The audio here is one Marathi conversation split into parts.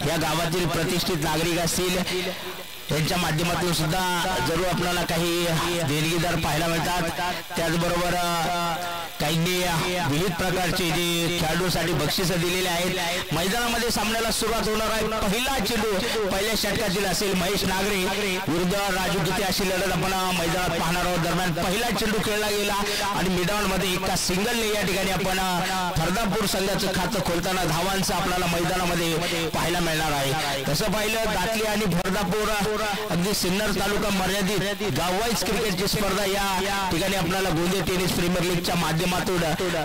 या गावातील प्रतिष्ठित नागरिक असतील यांच्या माध्यमातून सुद्धा जरूर आपल्याला काही देणगीदार पाहायला मिळतात। त्याचबरोबर काहींनी विविध प्रकारचे जे खेळाडूंसाठी बक्षिसं दिलेले आहेत। मैदानामध्ये सामन्याला सुरुवात होणार आहे। पहिला चेंडू पहिल्या षटकातील असेल महेश नागरे विरुद्ध राजू गीते अशी लढत आपण मैदानात पाहणार आहोत। दरम्यान पहिला चेंडू खेळला गेला आणि मिडऑन मध्ये एका सिंगलने या ठिकाणी आपण फरदापूर संघाचं खातं खोलताना धावांचं आपल्याला मैदानामध्ये पाहायला मिळणार आहे। तसं पाहिलं दातली आणि फरदापूर अगदी सिन्नर तालुका मर्यादित गाववाईज क्रिकेटची स्पर्धा या ठिकाणी आपल्याला गोंदिया टेनिस प्रीमियर लीगच्या माध्यमातून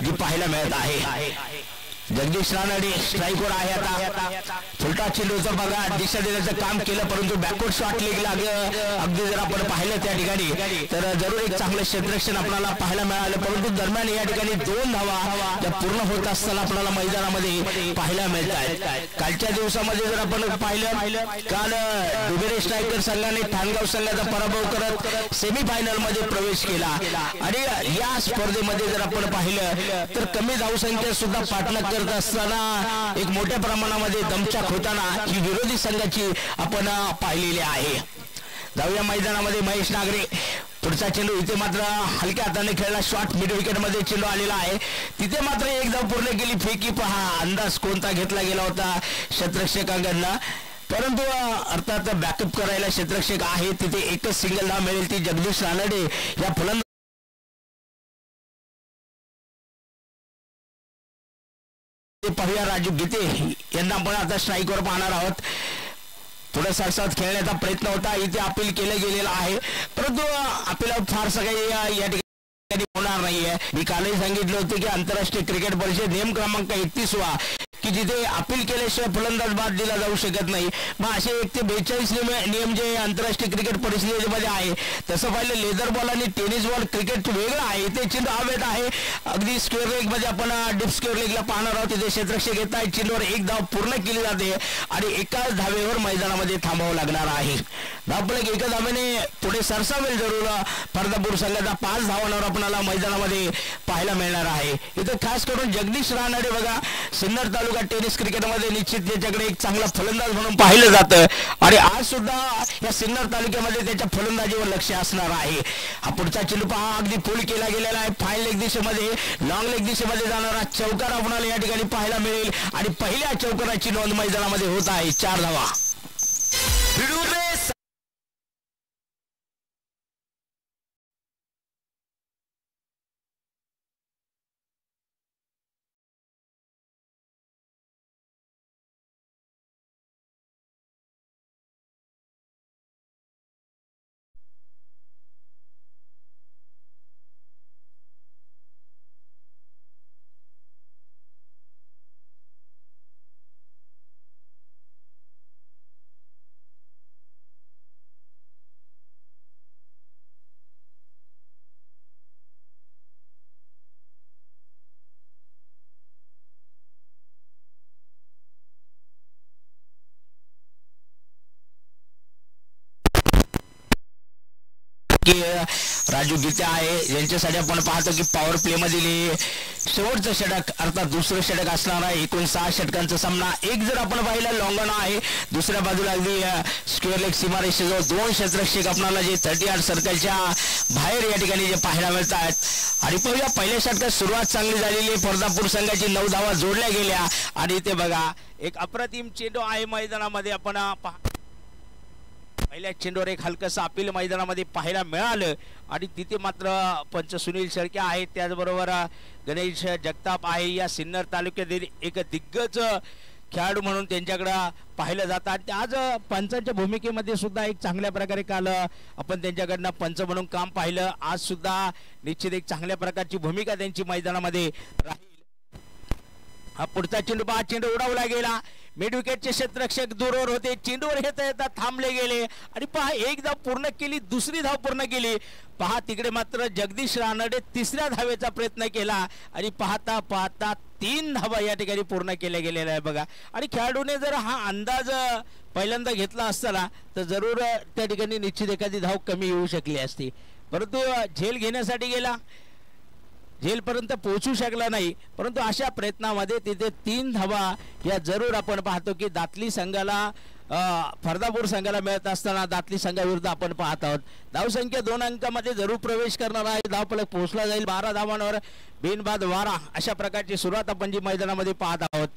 जी पाहायला मिळत आहे। जगदीश रानडे स्ट्राइकवर आहे। आता फुलटा चेंडूचा बघा दिशा देण्याचं काम केलं परंतु बॅकवर्ड शॉट लेगला अगदी जर आपण पाहिलं त्या ठिकाणी तर जरूर एक चांगलं क्षेत्ररक्षण आपल्याला पाहायला मिळालं परंतु दरम्यान या ठिकाणी 2 धावा त्या पूर्ण होत असताना आपल्याला मैदानामध्ये पाहायला मिळत आहेत। कालच्या दिवसामध्ये जर आपण पाहिलं काल डुबेरे स्ट्रायकर संघाने ठाणगाव संघाचा पराभव करत सेमीफायनल मध्ये प्रवेश केला आणि या स्पर्धेमध्ये जर आपण पाहिलं तर कमी धावसंख्या सुद्धा पाठलाग करत असताना एक मोठ्या प्रमाणामध्ये दमछाक होताना ही विरोधी संघाची आपण पाहिलेली आहे। जाऊया मैदानामध्ये महेश नागरे पुढचा चेंडू इथे मात्र हलक्या हाताने खेळला शॉट मिड विकेट मध्ये चेंडू आलेला आहे तिथे मात्र एक धाव पूर्ण केली। फेकी पहा अंदाज कोणता घेतला गेला होता क्षेत्ररक्षकांकडनं परंतु अर्थात बॅकअप करायला क्षेत्ररक्षक आहे तिथे एकच सिंगल धाव मिळेल ती जगदीश रानडे या फलंदाज पाहूया राजू गीते यांना आपण आता स्ट्राइकवर पाहणार आहोत। पुढे सरसावत खेळण्याचा प्रयत्न होता इथे अपील केलं गेलेलं आहे परंतु आपल्याला फारसं काही या ठिकाणी होणार नाहीये। मी कालही सांगितलं होतं की आंतरराष्ट्रीय क्रिकेट परिषद नियम क्रमांक 31 की जिथे अपील केल्याशिवाय फलंदाज बाद दिला जाऊ शकत नाही। मग असे 1 ते 42 नियम जे आंतरराष्ट्रीय क्रिकेट परिषदेमध्ये आहे तसं पाहिलं लेदर बॉल आणि टेनिस बॉल क्रिकेट वेगळं आहे। इथे चेंडू हवेत आहे अगदी स्क्वेअर लेग मध्ये आपण डिप स्क्वेअर लेगला पाहणार आहोत। तिथे क्षेत्ररक्षक येत आहे चेंडूवर एक धाव पूर्ण केली जाते आणि एकाच धावेवर मैदानामध्ये थांबावं लागणार आहे। धावफलक एका धावेने पुढे सरसावेल जरूर फरदापूर संघाचा 5 धावांवर आपल्याला मैदानामध्ये पाहायला मिळणार आहे। इथे खास करून जगदीश रानडे बघा सिन्नर तालुका टेनिस क्रिकेटमध्ये निश्चित त्याच्याकडे एक चांगला फलंदाज म्हणून पाहिलं जातं आणि आज सुद्धा या सिन्नर तालुक्यामध्ये त्याच्या फलंदाजीवर लक्ष असणार आहे। हा पुढचा चेंडू पहा अगदी फुल केला गेलेला आहे फाईन लेग दिशेमध्ये लॉंग लेग दिशेमध्ये जाणारा चौकार आपल्याला या ठिकाणी पाहायला मिळेल आणि पहिल्या चौकाराची नोंद मैदानामध्ये होत आहे 4 धावा। राजू गीते आहे यांच्यासाठी आपण पाहतो की पॉवर प्ले मध्ये शेवटचं षटक अर्थात दुसरं षटक असणार आहे। एकूण 6 षटकांचा सामना एक जर आपण पाहिलं लॉंगन आहे दुसऱ्या बाजूला अगदी स्क्वेअर लेग सीमारेषेजवळ 2 क्षेत्ररक्षक आपल्याला जे 38 सर्कलच्या बाहेर या ठिकाणी जे पाहायला मिळत आहेत आणि पाहूया पहिल्या षटकात सुरुवात चांगली झालेली फरदापूर संघाची 9 धावा जोडल्या गेल्या आणि इथे बघा एक अप्रतिम चेंडू आहे मैदानामध्ये आपण पहिल्या चेंडूवर एक हलकसं अपील मैदानामध्ये पाहायला मिळालं आणि तिथे मात्र पंच सुनील शेळके आहेत त्याचबरोबर गणेश जगताप आहे या सिन्नर तालुक्यातील एक दिग्गज खेळाडू म्हणून त्यांच्याकडे पाहिलं जातं आणि आज पंचांच्या भूमिकेमध्ये सुद्धा एक चांगल्या प्रकारे काल आपण त्यांच्याकडनं पंच म्हणून काम पाहिलं आज सुद्धा निश्चित एक चांगल्या प्रकारची भूमिका त्यांची मैदानामध्ये राहील। हा पुढचा चेंडू पहा चेंडू उडवला गेला मिड विकेटचे क्षेत्ररक्षक दूरवर होते चेंडूवर येता थांबले गेले आणि पहा एक धाव पूर्ण केली दुसरी धाव पूर्ण केली पहा तिकडे मात्र जगदीश रानडे तिसऱ्या धावेचा प्रयत्न केला आणि पाहता पाहता 3 धावा या ठिकाणी पूर्ण केल्या गेलेल्या आहे बघा आणि खेळाडूने जर हा अंदाज पहिल्यांदा घेतला असता तर जरूर त्या ठिकाणी निश्चित एखादी धाव कमी येऊ शकली असती परंतु झेल घेण्यासाठी गेला झेलपर्यंत पोहोचू शकला नाही, परंतु अशा प्रयत्नामध्ये तिथे 3 धावा या जरूर आपण पाहतो की दातली संघाला फरदापूर संघाला मिळत असताना दातली संघाविरुद्ध आपण पाहत आहोत. धावसंख्या 2 अंकामध्ये जरूर प्रवेश करणार आहे. धावफलक पोहोचला जाईल 12 धावांवर बिनबाद 12 अशा प्रकारची सुरुवात आपण जी मैदानामध्ये पाहत आहोत.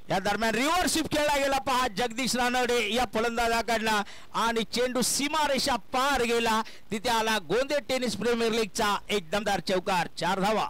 या दरम्यान रिव्हर्सिप खेळला गेला पहा जगदीश रानडे या फलंदाजाकडनं आणि चेंडू सीमारेषा पार गेला. तिथे आला गोंदे टेनिस प्रीमियर लीगचा एक दमदार चौकार. 4 धावा.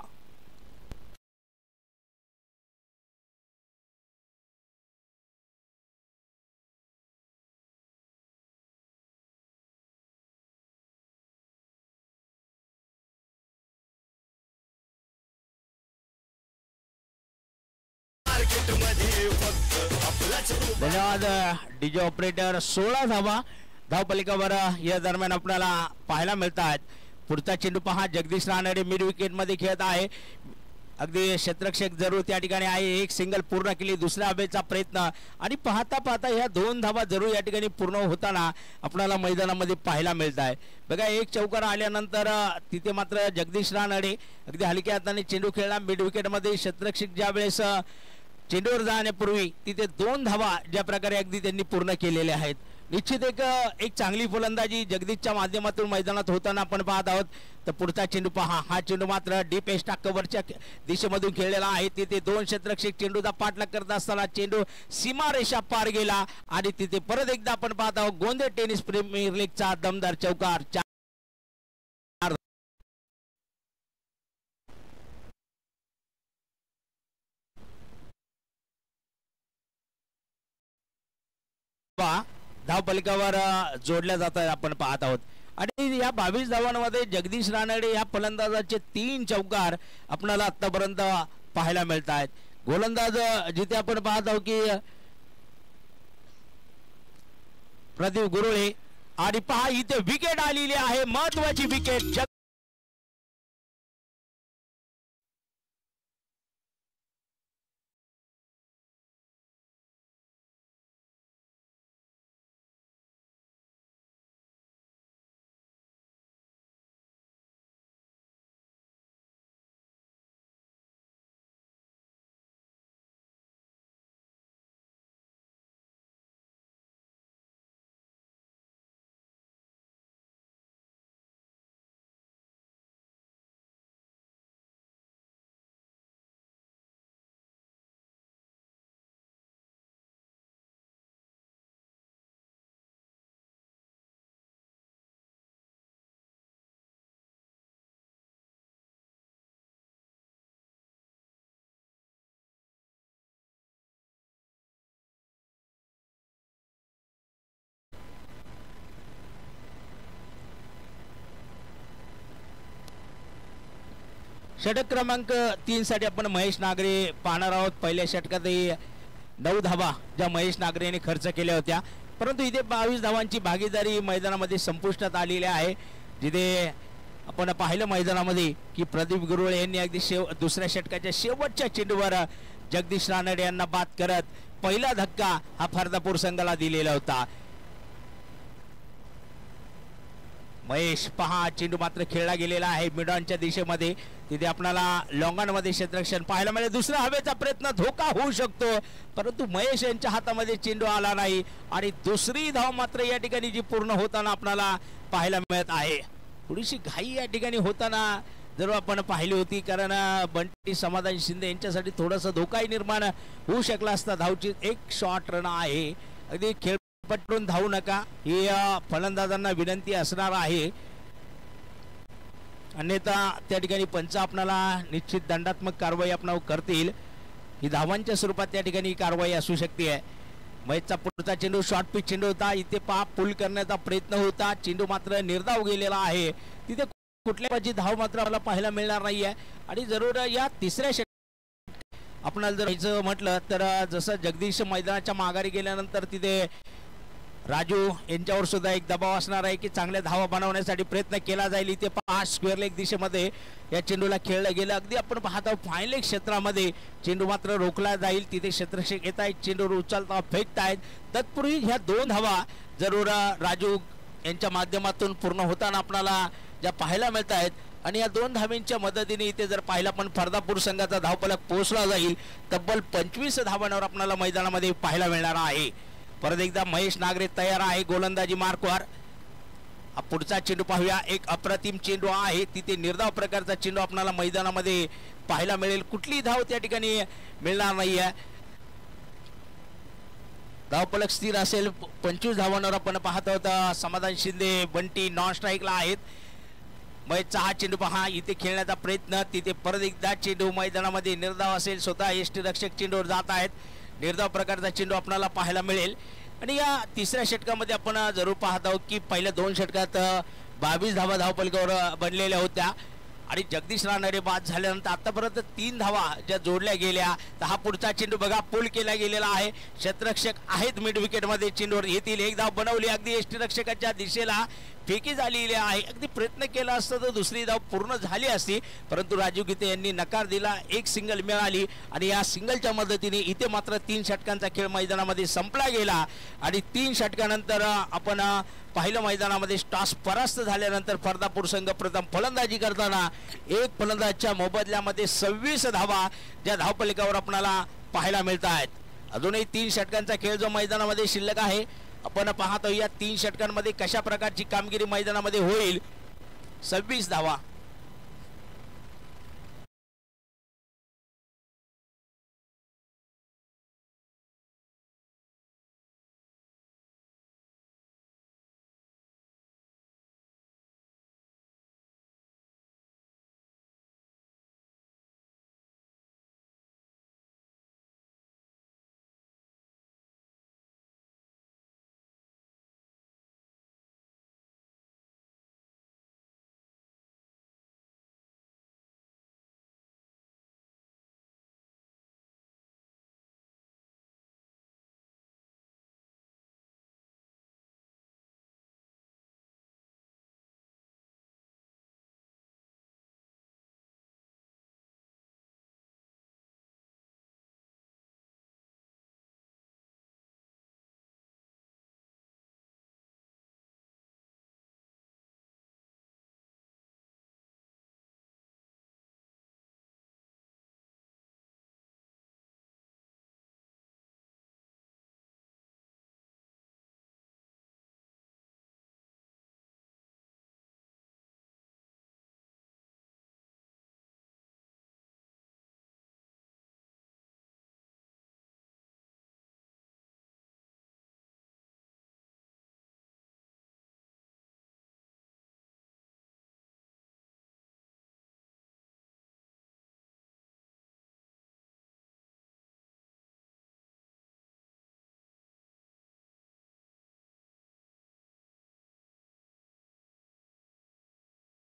धन्यवाद डीजे ऑपरेटर. 16 धावा धावपलिकावर या दरम्यान आपल्याला पाहायला मिळतात. पुढचा चेंडू पहा जगदीश रानडे मिड विकेट मध्ये खेळत आहे. अगदी क्षेत्ररक्षक जरूर त्या ठिकाणी आहे. एक सिंगल पूर्ण केली. दुसऱ्या हवेचा प्रयत्न आणि पाहता पाहता ह्या 2 धावा जरूर या ठिकाणी पूर्ण होताना आपल्याला मैदानामध्ये पाहायला मिळत आहे. बघा एक चौकार आल्यानंतर तिथे मात्र जगदीश रानडे अगदी हलक्या हाताने चेंडू खेळला. मिड विकेट मध्ये क्षेत्ररक्षक ज्या वेळेस चेंडूवर जाण्यापूर्वी तिथे 2 धावा ज्या प्रकारे अगदी त्यांनी पूर्ण केलेल्या आहेत. निश्चित एक चांगली फलंदाजी जगदीशच्या माध्यमातून मैदानात होताना आपण पाहत आहोत. तर पुढचा चेंडू पहा. हा चेंडू मात्र डीप एस्टा कव्हरच्या दिशेमधून खेळलेला आहे. तिथे 2 क्षेत्ररक्षक चेंडूचा पाठलाग करत असताना चेंडू सीमारेषा पार गेला आणि तिथे परत एकदा आपण पाहत आहोत गोंदे टेनिस प्रीमियर लीगचा दमदार चौकार. 4 धावपलिकावर जोडल्या जातात आपण पाहत आहोत. आणि या 22 धावांमध्ये जगदीश रानडे या फलंदाजाचे 3 चौकार आपल्याला आतापर्यंत पाहायला मिळत आहेत. गोलंदाज जिथे आपण पाहत आहोत की प्रदीप गुरुळे आणि पहा इथे विकेट आलेली आहे. महत्वाची विकेट. षटक क्रमांक 3 साठी आपण महेश नागरे पाहणार आहोत. पहिल्या षटकात 9 धावा ज्या महेश नागरेने खर्च केल्या होत्या, परंतु इथे 22 धावांची भागीदारी मैदानामध्ये संपुष्टात आलेली आहे. जिथे आपण पाहिलं मैदानामध्ये की प्रदीप गुरुळे यांनी अगदी दुसऱ्या षटकाच्या शेवटच्या चेंडूवर जगदीश रानडे यांना बाद करत पहिला धक्का हा फरदापूर संघाला दिलेला होता. महेश पहा चेंडू मात्र खेळला गेलेला आहे मिडॉनच्या दिशेमध्ये. तिथे आपल्याला लॉंगॉनमध्ये क्षेत्ररक्षण पाहायला मिळेल. दुसरा हवेचा प्रयत्न धोका होऊ शकतो, परंतु महेश यांच्या हातामध्ये चेंडू आला नाही आणि दुसरी धाव मात्र या ठिकाणी जी पूर्ण होताना आपल्याला पाहायला मिळत आहे. थोडीशी घाई या ठिकाणी होताना जर आपण पाहिली होती, कारण बंटी समाधान शिंदे यांच्यासाठी थोडासा धोकाही निर्माण होऊ शकला असता. धावची एक शॉर्ट रन आहे. अगदी खेळपटून धावू नका ही फलंदाजांना विनंती असणार आहे, अन्यथा त्या ठिकाणी पंच आपणाला निश्चित दंडात्मक कारवाई आपणावर करतील. ही धावांच्या स्वरूपात त्या ठिकाणी कारवाई असू शकते. महेशचा पुढचा चेंडू शॉर्ट पिच चेंडू होता. इथे पुल करण्याचा प्रयत्न होता, चेंडू मात्र निर्धाव गेलेला आहे. तिथे कुठल्याची धाव मात्र आपल्याला पाहायला मिळणार नाहीये. आणि जरूर या तिसऱ्या आपणाला जर म्हटलं तर जसं जगदीश मैदानाच्या माघारी गेल्यानंतर तिथे राजू यांच्यावर सुद्धा एक दबाव असणार आहे की चांगल्या धावा बनवण्यासाठी प्रयत्न केला जाईल. इथे 5 स्क्वेअर लेग दिशेमध्ये या चेंडूला खेळलं गेलं. अगदी आपण पाहतो फायनल क्षेत्रामध्ये चेंडू मात्र रोखला जाईल. तिथे क्षेत्ररक्षक येत आहेत, चेंडूवर उचलता फेकतायत. तत्पूर्वी ह्या 2 धावा जरूर राजू यांच्या माध्यमातून पूर्ण होताना आपल्याला ज्या पाहायला मिळत आहेत. आणि या 2 धावांच्या मदतीने इथे जर पाहिला पण फरदापूर संघाचा धावफलक पोहोचला जाईल तब्बल 25 धावांवर आपल्याला मैदानामध्ये पाहायला मिळणार आहे. परत एकदा महेश नागरे तयार आहे गोलंदाजी मार्कवर. पुढचा चेंडू पाहूया. एक अप्रतिम चेंडू आहे तिथे निर्धाव प्रकारचा चेंडू आपल्याला मैदानामध्ये पाहायला मिळेल. कुठली धाव त्या ठिकाणी मिळणार नाहीये. धावफलक स्थिर असेल 25 धावांवर आपण पाहत आहोत. समाधान शिंदे बंटी नॉन स्ट्राईकला आहेत. महेशचा हा चेंडू पहा इथे खेळण्याचा प्रयत्न तिथे परत एकदा चेंडू मैदानामध्ये निर्धाव असेल. स्वतः यष्टीरक्षक चेंडूवर जात आहेत. निर्धाव प्रकारचा चेंडू आपल्याला पाहायला मिळेल. आणि या तिसऱ्या षटकामध्ये आपण जरूर पाहत आहोत की पहिल्या 2 षटकात 22 धावा धावफलकावर बनलेल्या होत्या आणि जगदीश रानडे बाद झाल्यानंतर आतापर्यंत 3 धावा ज्या जोडल्या गेल्या. तर हा पुढचा चेंडू बघा पूल केला गेलेला आहे. क्षेत्ररक्षक आहेत मिड विकेटमध्ये चेंडूवर येतील. एक धाव बनवली अगदी यष्टीरक्षकाच्या दिशेला फेकी झालेली आहे. अगदी प्रयत्न केला असता तर दुसरी धाव पूर्ण झाली असती परंतु राजू गीते यांनी नकार दिला. एक सिंगल मिळाली आणि या सिंगलच्या मदतीने इथे मात्र 3 षटकांचा खेळ मैदानामध्ये संपला गेला. आणि 3 षटकानंतर आपण पाहिलं मैदानामध्ये टॉस परास्त झाल्यानंतर फरदापूर संघ प्रथम फलंदाजी करताना एक फलंदाजच्या मोबदल्यामध्ये 26 धावा ज्या धावफलकावर आपल्याला पाहायला मिळत आहेत. अजूनही 3 षटकांचा खेळ जो मैदानामध्ये शिल्लक आहे. आपण पाहतो या 3 षटकांमध्ये कशा प्रकारची कामगिरी मैदानामध्ये होईल. 26 धावा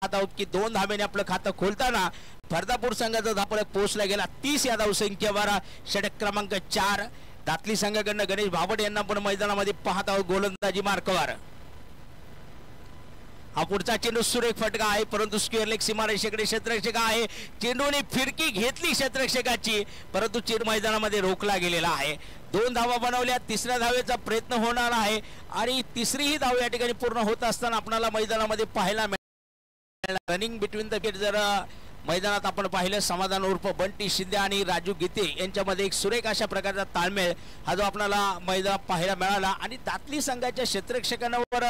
आहोत की 2 धाब्याने आपलं खातं खोलताना फरदापूर संघाचा धावफलक पोहोचला गेला 30 या धावसंख्येवर. षटक क्रमांक 4 दातली संघाकडनं गणेश भाबड यांना पण मैदानामध्ये पाहत आहोत गोलंदाजी मार्कवर. हा पुढचा चेंडू सुरेख फटका आहे परंतु स्क्वेअर लेग सीमारेषेकडे क्षेत्ररक्षक आहे. चेंडूने फिरकी घेतली क्षेत्ररक्षकाची परंतु चेंडू मैदानामध्ये रोखला गेलेला आहे. 2 धावा बनवल्या. 3ऱ्या धावेचा प्रयत्न होणार आहे आणि तिसरीही धाव या ठिकाणी पूर्ण होत असताना आपल्याला मैदानामध्ये पाहायला मिळेल. रनिंग बिटवीन द विकेट जर मैदानात आपण पाहिलं समाधान उर्फ बंटी शिंदे आणि राजू गीते यांच्यामध्ये एक सुरेख अशा प्रकारचा ताळमेळ हा जो आपल्याला मैदानात पाहायला मिळाला. आणि दातली संघाच्या क्षेत्ररक्षकांवर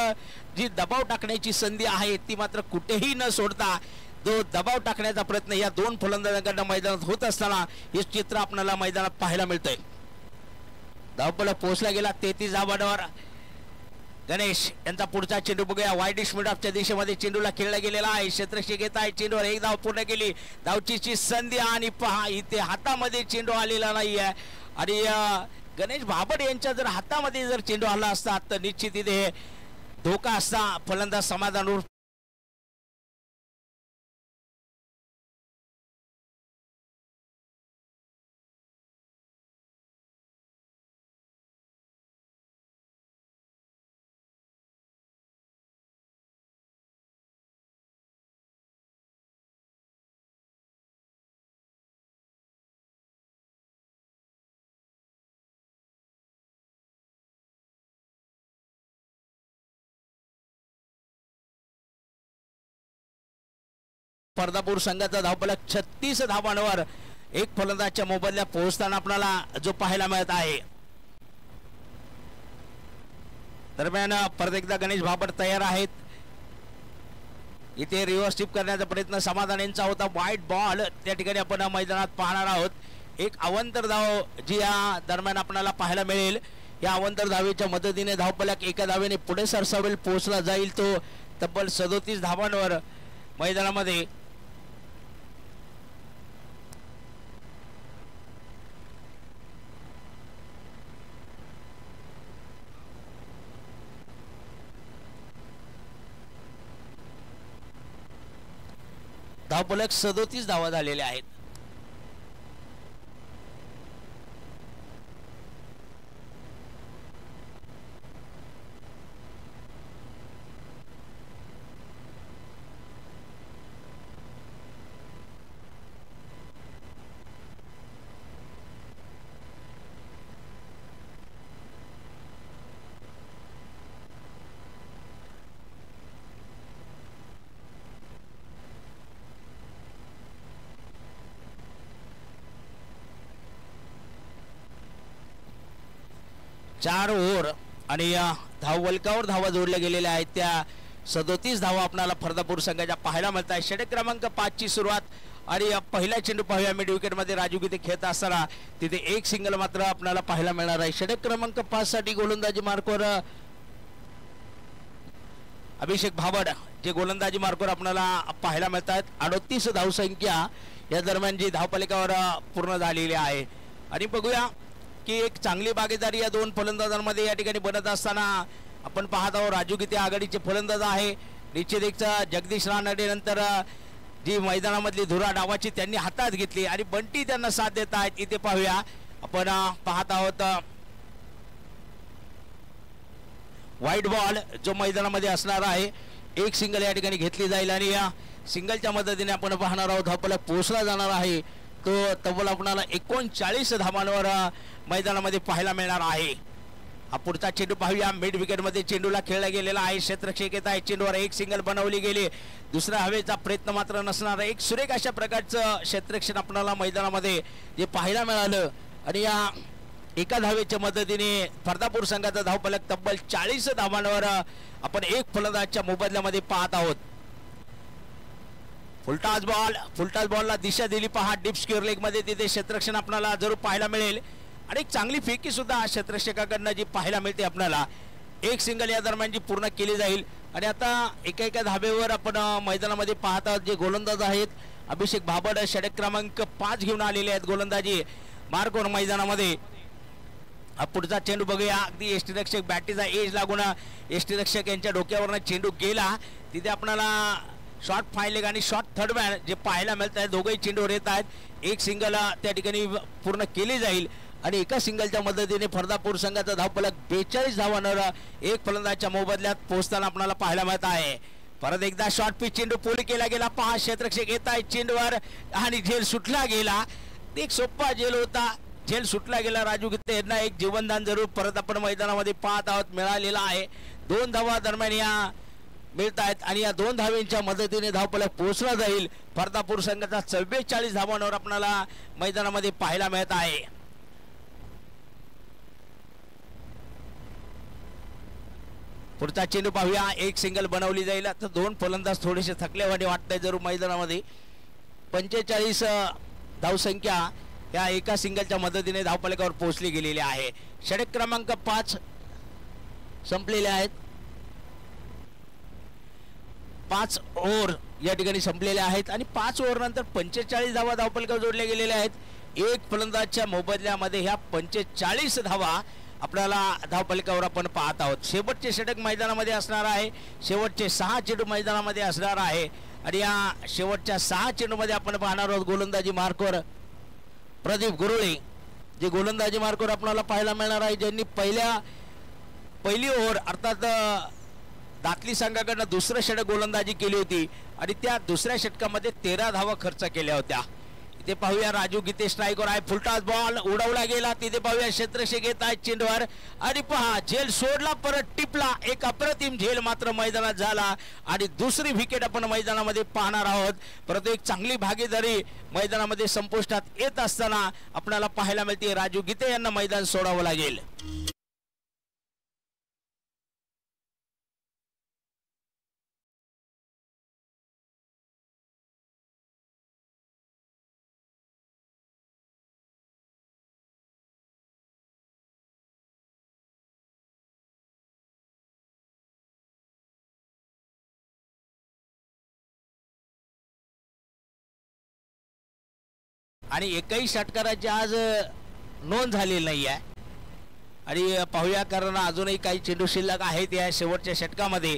जी दबाव टाकण्याची संधी आहे ती मात्र कुठेही न सोडता जो दबाव टाकण्याचा प्रयत्न या 2 फलंदाजांकडून मैदानात होत असताना हे चित्र आपल्याला मैदानात पाहायला मिळतंय. धावफलक पोहोचला गेला 33 धावांवर. गणेश यांचा पुढचा चेंडू बघूया. वाईडिश मिड ऑफच्या दिशेमध्ये चेंडूला खेळला गेलेला आहे. क्षेत्ररक्षक येत आहे. चेंडूवर एक धाव पूर्ण केली. धावचीची संधी आणि पहा इथे हातामध्ये चेंडू आलेला नाहीये आणि गणेश भाबड यांच्या जर हातामध्ये जर चेंडू आला असता तर निश्चित इथे धोका असता. फलंदाज समाधान फरदापूर संघाचा धावफलक 36 धावांवर एक फलंदाजच्या मोबदल्यात पोहोचताना आपल्याला जो पाहायला मिळत आहे। दरम्यान परत एकदा गणेश भाबड तयार आहेत। इथे रिव्हर्स टिप करण्याचा प्रयत्न समाधान यांचा होता। वाईट बॉल त्या ठिकाणी आपण मैदानात पाहणार आहोत। एक अवंतर धाव जी या दरम्यान आपल्याला पाहायला मिळेल। या अवंतर धावेच्या मदतीने धावफलक एका धावेने पुढे सरसावेल पोहोचला जाईल तो तब्बल 37 धावांवर मैदानामध्ये। धावफलक 37 धावा झालेल्या आहेत। चार ओव्हर आणि या धाववलकावर धावा जोडल्या गेलेल्या आहेत। त्या 37 धावा आपल्याला फरदापूर संघाच्या पाहायला मिळत आहे। षटक क्रमांक 5 ची सुरुवात आणि पहिला चेंडू पाहूया मिड विकेट मध्ये राजू गीते खेळत असताना तिथे एक सिंगल मात्र आपल्याला पाहायला मिळणार आहे। षटक क्रमांक 5 साठी गोलंदाजी मार्कवर अभिषेक भाबड जे गोलंदाजी मार्कवर आपल्याला पाहायला मिळत आहेत। 38 धावसंख्या या दरम्यान जी धावफलकावर पूर्ण झालेली आहे। आणि बघूया की एक चांगली बागेदारी या दोन फलंदाजांमध्ये या ठिकाणी बनत असताना आपण पाहत आहोत। राजू गीते आघाडीचे फलंदाज आहे। निश्चितच जगदीश रानडे नंतर जी मैदानामधली धुरा डावाची त्यांनी हातात घेतली आणि बंटी त्यांना साथ देत आहेत। इथे पाहूया आपण पाहत आहोत व्हाईट बॉल जो मैदानामध्ये असणार आहे। एक सिंगल या ठिकाणी घेतली जाईल आणि या सिंगलच्या मदतीने आपण पाहणार आहोत धावफलक पोहोचला जाणार आहे तो तब्बल आपल्याला 39 धावांवर मैदानामध्ये पाहायला मिळणार आहे। हा पुढचा चेंडू पाहूया मिड विकेट मध्ये चेंडूला खेळला गेलेला आहे। क्षेत्ररक्षक येत आहे। चेंडूवर एक सिंगल बनवली गेली। दुसरा हवेचा प्रयत्न मात्र नसणार। एक सुरेख अशा प्रकारचं क्षेत्ररक्षण आपल्याला मैदानामध्ये जे पाहायला मिळालं आणि या एका धावेच्या मदतीने फरदापूर संघाचा धावफलक तब्बल 40 धावांवर आपण एक फलंदाजच्या मोबदल्यामध्ये पाहत आहोत। फुलटाच बॉलला दिशा दिली पहा डीप स्क्वेअर लेग मध्ये तिथे क्षेत्ररक्षण आपल्याला जरूर पाहायला मिळेल आणि एक चांगली फेकी सुद्धा क्षेत्ररक्षकाकडनं जी पाहायला मिळते आपल्याला। एक सिंगल या दरम्यान जी पूर्ण केली जाईल आणि आता एका धावेवर आपण मैदानामध्ये पाहत आहोत जे गोलंदाज आहेत अभिषेक भाबड षटक क्रमांक 5 घेऊन आलेले आहेत गोलंदाजी मार्कवर मैदानामध्ये। पुढचा चेंडू बघूया अगदी यष्टीरक्षक बॅटीचा एज लागून यष्टीरक्षक यांच्या डोक्यावरनं चेंडू गेला। तिथे आपल्याला शॉर्ट फाईन लेग आणि शॉर्ट थर्ड मॅन जे पाहायला मिळत आहे। दोघेही चेंडूवर येत आहेत। एक सिंगल त्या ठिकाणी पूर्ण केली जाईल आणि एका सिंगलच्या मदतीने फरदापूर संघाचा धावफलक 42 धावांवर एक फलंदाजच्या मोबदल्यात पोहोचताना आपल्याला पाहायला मिळत आहे। परत एकदा शॉर्ट पिच चेंडू पूल केला गेला पहा क्षेत्ररक्षक येत आहे चेंडूवर आणि झेल सुटला गेला। एक सोपा झेल होता। झेल सुटला गेला। राजू गीते यांना एक जीवनदान जरूर परत आपण मैदानामध्ये पाहत आहोत मिळालेला आहे। 2 धावा दरम्यान या मिळत आहेत आणि या 2 धावेंच्या मदतीने धावफलक पोहोचला जाईल। फरदापूर संघाचा 44 धावांवर आपल्याला मैदानामध्ये पाहायला मिळत आहे। पुढचा चेंडू पाहूया एक सिंगल बनवली जाईल। तर 2 फलंदाज थोडेसे थकलेवाने वाटतंय जरूर मैदानामध्ये। 45 धावसंख्या या एका सिंगलच्या मदतीने धावफलकावर पोहोचली गेलेली आहे। षटक क्रमांक 5 संपलेले आहेत। 5 ओव्हर या ठिकाणी संपलेले आहेत आणि 5 ओव्हर नंतर 45 धावा धावफलकावर जोडल्या गेलेल्या आहेत। एक फलंदाजच्या मोबदल्यामध्ये ह्या 45 धावा आपल्याला धावफलकावर आपण पाहत आहोत। शेवटचे षटक मैदानामध्ये असणार आहे। शेवटचे 6 चेंडू मैदानामध्ये असणार आहे आणि या शेवटच्या 6 चेंडूमध्ये आपण पाहणार आहोत गोलंदाजी मार्कवर प्रदीप गुरुळे जे गोलंदाजी मार्कवर आपल्याला पाहायला मिळणार आहे। ज्यांनी पहिली ओव्हर अर्थात दातली संघाकडनं दुसरं षटक गोलंदाजी केली होती आणि त्या दुसऱ्या षटकामध्ये 13 धावा खर्च केल्या होत्या। इथे पाहूया राजू गीते स्ट्राईकवर आहे, फुलटास बॉल उडवला गेला, तिथे पाहूया क्षेत्रक्षक येत आहेत चेंडूवर आणि पहा झेल सोडला, परत टिपला, एक अप्रतिम झेल मात्र मैदानात झाला आणि दुसरी विकेट आपण मैदानामध्ये पाहणार आहोत. परंतु एक चांगली भागीदारी मैदानामध्ये संपुष्टात येत असताना आपल्याला पाहायला मिळते. राजू गीते यांना मैदान सोडावं लागेल. आणि एकही षटकाराची आज नोंद झालेली नाही आहे आणि पाहूया कारण अजूनही काही चेंडू शिल्लक आहेत या शेवटच्या षटकामध्ये.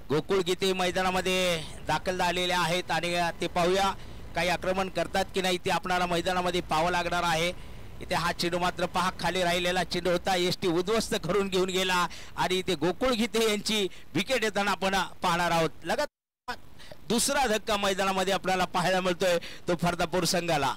गोकुळ गीते मैदानामध्ये दाखल झालेले आहेत आणि ते पाहूया काही आक्रमण करतात की नाही ते आपल्याला मैदानामध्ये पाहावं लागणार आहे. इथे हा चेंडू मात्र पहा खाली राहिलेला चेंडू होता, एसटी उद्ध्वस्त करून घेऊन गेला आणि इथे गोकुळ गीते यांची विकेट येताना आपण पाहणार आहोत. लगातार दुसरा धक्का मैदानामध्ये आपल्याला पाहायला मिळतोय तो फर्दापूर संघाला.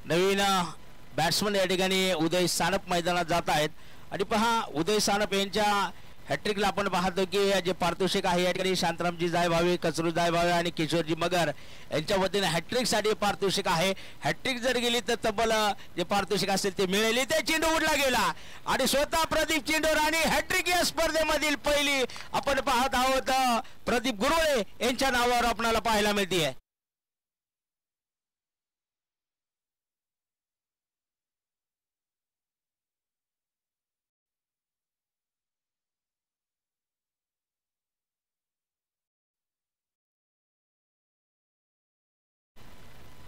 नवीन बॅट्समन या ठिकाणी उदय सानप मैदानात जात आहेत आणि पहा उदय सानप यांच्या हॅट्रिकला आपण पाहतो की जे पारितोषिक आहे या ठिकाणी शांतारामजी जायभावे, कचरू जायभावे आणि किशोरजी मगर यांच्या वतीने हॅट्रिकसाठी पारितोषिक आहे. हॅट्रिक जर गेली तर तब्बल जे पारितोषिक असेल ते मिळेल. ते चेंडू उडला गेला आणि स्वतः प्रदीप चेंडूर आणि हॅट्रिक या स्पर्धेमधील पहिली आपण पाहत आहोत प्रदीप गुरुळे यांच्या नावावर आपल्याला पाहायला मिळते.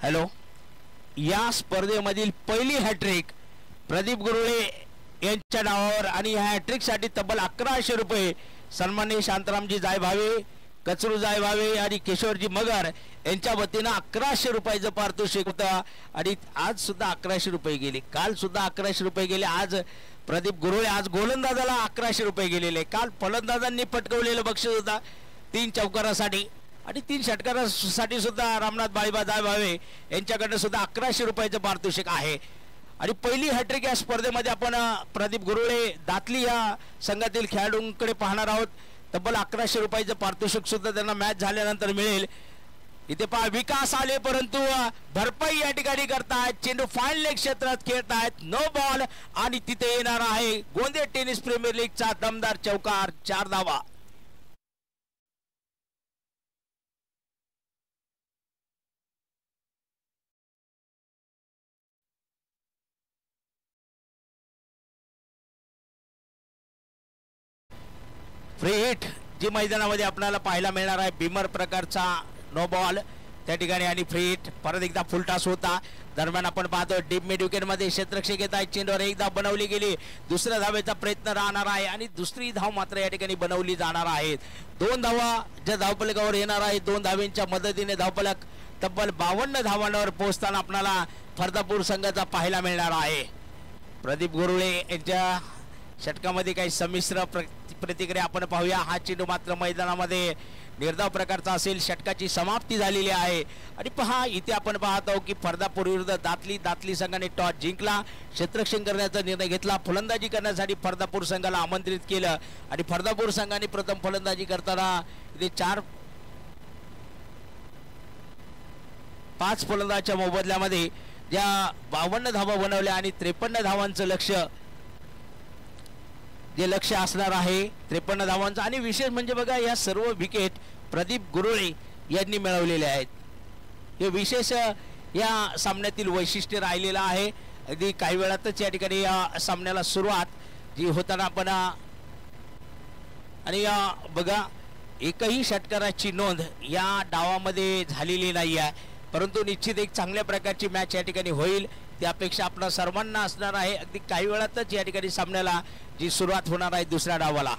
हॅलो, या स्पर्धेमधील पहिली हॅट्रिक प्रदीप गुरुळे यांच्या नावावर आणि ह्या हॅट्रिकसाठी तब्बल 1100 रुपये सन्माननीय शांतारामजी जायभावे, कचरू जायभावे आणि किशोरजी मगर यांच्या वतीनं 1100 रुपयाचं पारितोषिक होतं आणि आज सुद्धा 1100 रुपये गेले, काल सुद्धा 1100 रुपये गेले. आज प्रदीप गुरुळे आज गोलंदाजाला 1100 रुपये गेलेले. काल फलंदाजांनी पटकवलेलं बक्षीस होता 3 चौकारासाठी आणि 3 षटकारासाठी सुद्धा रामनाथ बाळीबा जायभावे यांच्याकडनं सुद्धा 1100 रुपयाचं पारितोषिक आहे. आणि पहिली हॅट्रिक या स्पर्धेमध्ये आपण प्रदीप गुरुळे दातली या संघातील खेळाडूंकडे पाहणार आहोत. तब्बल 1100 रुपयाचं पारितोषिक सुद्धा त्यांना मॅच झाल्यानंतर मिळेल. इथे पहा विकास आले परंतु भरपाई या ठिकाणी करतायत. चेंडू फाईन लेग क्षेत्रात खेळतायत, नो बॉल आणि तिथे येणार आहे गोंदिया टेनिस प्रीमियर लीगचा दमदार चौकार, 4 धावा. फ्री हिट जी मैदानामध्ये आपल्याला पाहायला मिळणार आहे, बिमर प्रकारचा नो बॉल त्या ठिकाणी आणि फ्री हिट. परत एकदा फुलटास होता. दरम्यान आपण पाहतो डीप मिड विकेट मध्ये क्षेत्रक्षक येत आहेत. चेंडूवर एक धाव बनवली गेली, दुसऱ्या धावेचा प्रयत्न राहणार आहे आणि दुसरी धाव मात्र या ठिकाणी बनवली जाणार आहे. 2 धावा ज्या धावफलकावर येणार आहे, 2 धावेंच्या मदतीने धावफलक तब्बल 52 धावांवर पोहोचताना आपल्याला फर्दापूर संघाचा पाहायला मिळणार आहे. प्रदीप गुरुळे यांच्या षटकामध्ये काही संमिश्र प्रतिक्रिया आपण पाहूया. हा चेंडू मात्र मैदानामध्ये निर्धाव प्रकारचा असेल. षटकाची समाप्ती झालेली आहे आणि पहा इथे आपण पाहतो की फर्दापूर विरुद्ध दातली संघाने टॉस जिंकला, क्षेत्ररक्षण करण्याचा निर्णय घेतला. फलंदाजी करण्यासाठी फर्दापूर संघाला आमंत्रित केलं आणि फर्दापूर संघाने प्रथम फलंदाजी करताना इथे 5 फलंदाजाच्या मोबदल्यामध्ये ज्या 52 धावा बनवल्या आणि 53 धावांचं लक्ष्य असणार आहे 53 धावांचं. आणि विशेष म्हणजे बघा या सर्व विकेट प्रदीप गुरुळे यांनी मिळवलेले आहेत. हे विशेष या सामन्यातील वैशिष्ट्य राहिलेलं आहे. अगदी काही वेळातच या ठिकाणी या सामन्याला सुरुवात जी होताना आपण आणि बघा एकही षटकाराची नोंद या डावामध्ये झालेली नाही आहे, परंतु निश्चित एक चांगल्या प्रकारची मॅच या ठिकाणी होईल ती अपेक्षा आपल्या सर्वांना असणार आहे. अगदी काही वेळातच या ठिकाणी सामन्याला जी सुरुवात होणार आहे दुसऱ्या डावाला.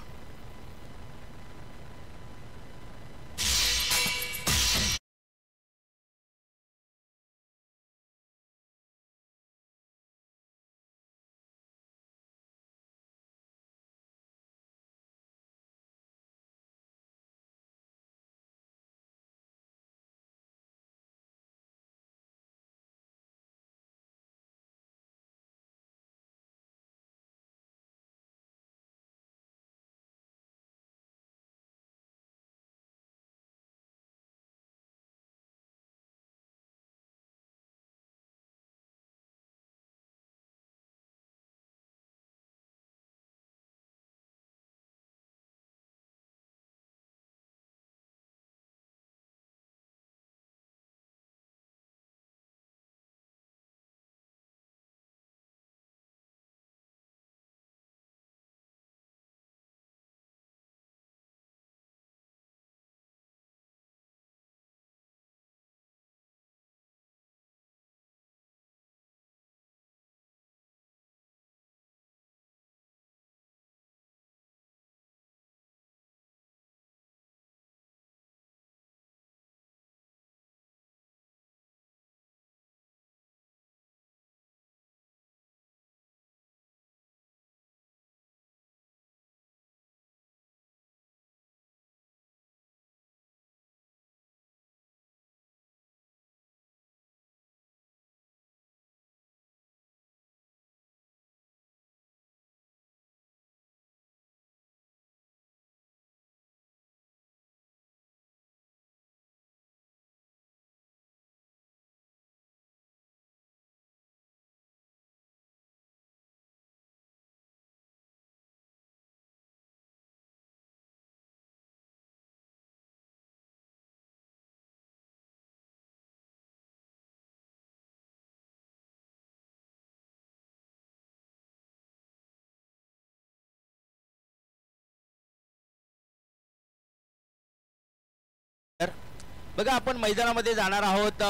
बघा आपण मैदानामध्ये जाणार आहोत.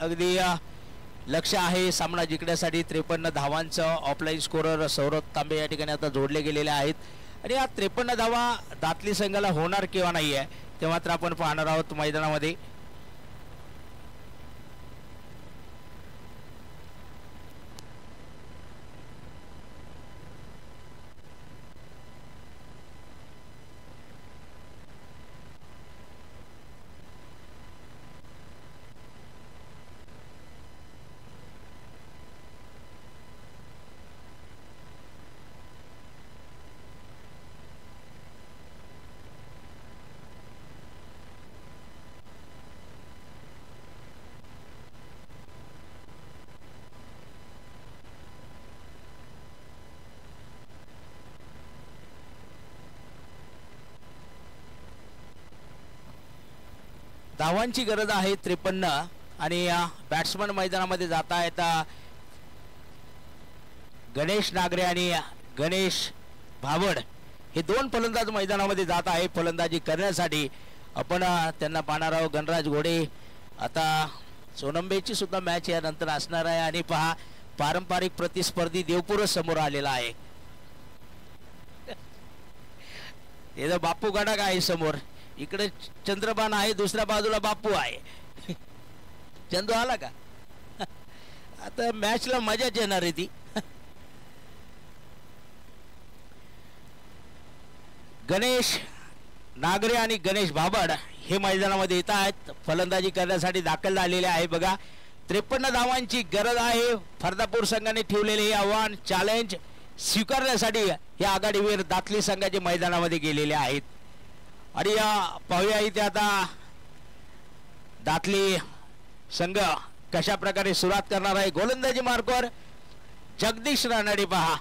अगदी लक्ष आहे सामना जिंकण्यासाठी 53 धावांचं. ऑफलाईन स्कोरर सौरभ तांबे या ठिकाणी आता जोडले गेलेले आहेत आणि या 53 धावा दातली संघाला होणार किंवा नाही आहे ते मात्र आपण पाहणार आहोत मैदानामध्ये. धावांची गरज आहे 53 आणि बॅट्समन मैदानामध्ये जात आहेत गणेश नागरे आणि गणेश भावड हे दोन फलंदाज मैदानामध्ये जात आहे फलंदाजी करण्यासाठी. आपण त्यांना पाहणार आहोत. गणराज घोडे आता सोनंबेची सुद्धा मॅच यानंतर असणार आहे आणि पहा पारंपरिक प्रतिस्पर्धी देवपूरच समोर आलेला आहे. हे बापू गडाक आहे समोर, इकडे चंद्रबाण आहे, दुसऱ्या बाजूला बापू आहे. चंदू आला का? आता मॅचला मजाच येणार आहे ती. गणेश नागरे आणि गणेश भाबड हे मैदानामध्ये येत आहेत, फलंदाजी करण्यासाठी दाखल झालेले आहे. बघा 53 धावांची गरज आहे. फरदापूर संघाने ठेवलेले हे आव्हान चॅलेंज स्वीकारण्यासाठी हे आघाडीवीर दातली संघाचे मैदानामध्ये गेलेले आहेत. आणि पाहूया इथे आता दातली संघ कशा प्रकारे सुरुवात करणार आहे. गोलंदाजी मार्कवर जगदीश रानडे. पहा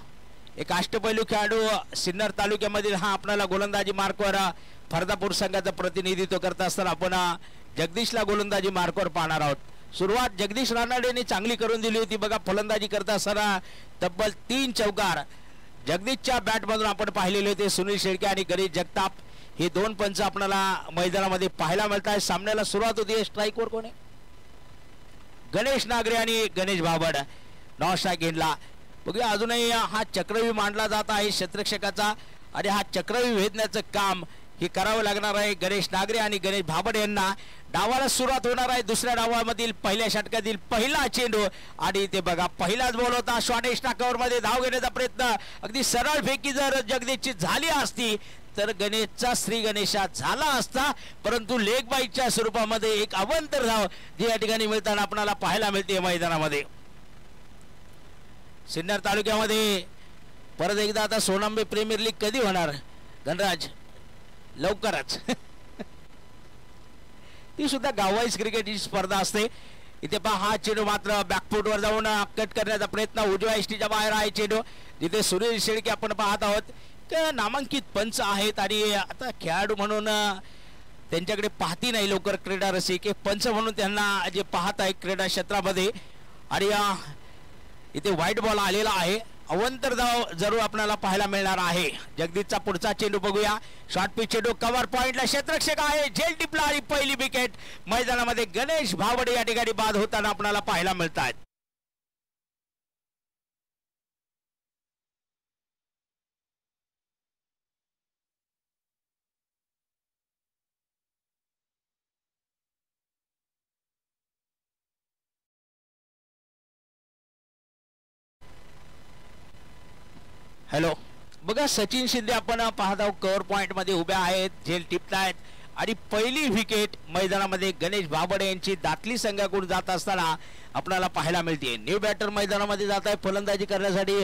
एक अष्टपैलू खेळाडू सिन्नर तालुक्यामधील हा आपल्याला गोलंदाजी मार्कवर फरदापूर संघाचं प्रतिनिधित्व करत असताना आपण जगदीशला गोलंदाजी मार्कवर पाहणार आहोत. सुरुवात जगदीश रानडेने चांगली करून दिली होती. बघा फलंदाजी करता असताना तब्बल 3 चौकार जगदीशच्या बॅटमधून आपण पाहिलेले होते. सुनील शेळके आणि गणेश जगताप हे दोन पंच आपल्याला मैदानामध्ये पाहायला मिळत आहे. सामन्याला सुरुवात होती. स्ट्राईकवर कोण आहे? गणेश नागरे आणि गणेश भाबड. नॉन स्ट्राईक घेतला. बघूया अजूनही हा चक्रव्यूह मांडला जात आहे क्षेत्ररक्षकाचा आणि हा चक्रव्यूह भेदण्याचं काम हे करावं लागणार आहे गणेश नागरे आणि गणेश भाबड यांना. डावाला सुरुवात होणार आहे. दुसऱ्या डावामधील पहिल्या षटकातील पहिला चेंडू आणि ते बघा पहिलाच बॉल होता. शॉर्टेस्ट कव्हर मध्ये धाव घेण्याचा प्रयत्न. अगदी सरळ फेकी जर जगदीशची झाली असती तर गणेशचा श्री गणेशा झाला असता, परंतु लेग बाईटच्या स्वरूपामध्ये एक अवंतर धाव जी या ठिकाणी मिळताना आपल्याला पाहायला मिळते मैदानामध्ये. सिन्नर तालुक्यामध्ये परत एकदा आता सोनांबे प्रीमियर लीग कधी होणार धनराज? लवकरच. ती सुद्धा गाववाईज क्रिकेटची स्पर्धा असते. इथे पहा हा चेंडू मात्र बॅकफूटवर जाऊन कट करण्याचा प्रयत्न. उजव्या एसटीच्या बाहेर आहे चेंडू. जिथे सुनील शेळके आपण पाहत आहोत नामांकित पंच आहेत आणि आता खेळाडू म्हणून त्यांच्याकडे पाहती नाही लवकर क्रीडा रसिक. एक पंच म्हणून त्यांना जे पाहत आहे क्रीडा क्षेत्रामध्ये. आणि इथे व्हाईट बॉल आलेला आहे. अवंतर धाव जरूर आपल्याला पाहायला मिळणार आहे. जगदीशचा पुढचा चेंडू बघूया. शॉर्ट पिच चेंडू कव्हर पॉइंटला क्षेत्ररक्षक आहे. झेल टिपला आणि पहिली विकेट मैदानामध्ये गणेश भाबडे या ठिकाणी बाद होताना आपल्याला पाहायला मिळतात. हॅलो बघा सचिन शिंदे आपण पाहत आहोत कव्हर पॉइंट मध्ये उभ्या आहेत. झेल टिपतायत आणि पहिली विकेट मैदानामध्ये गणेश भाबडे यांची दातली संघाकडून जात असताना आपल्याला पाहायला मिळते. न्यू बॅटर मैदानामध्ये जात आहे फलंदाजी करण्यासाठी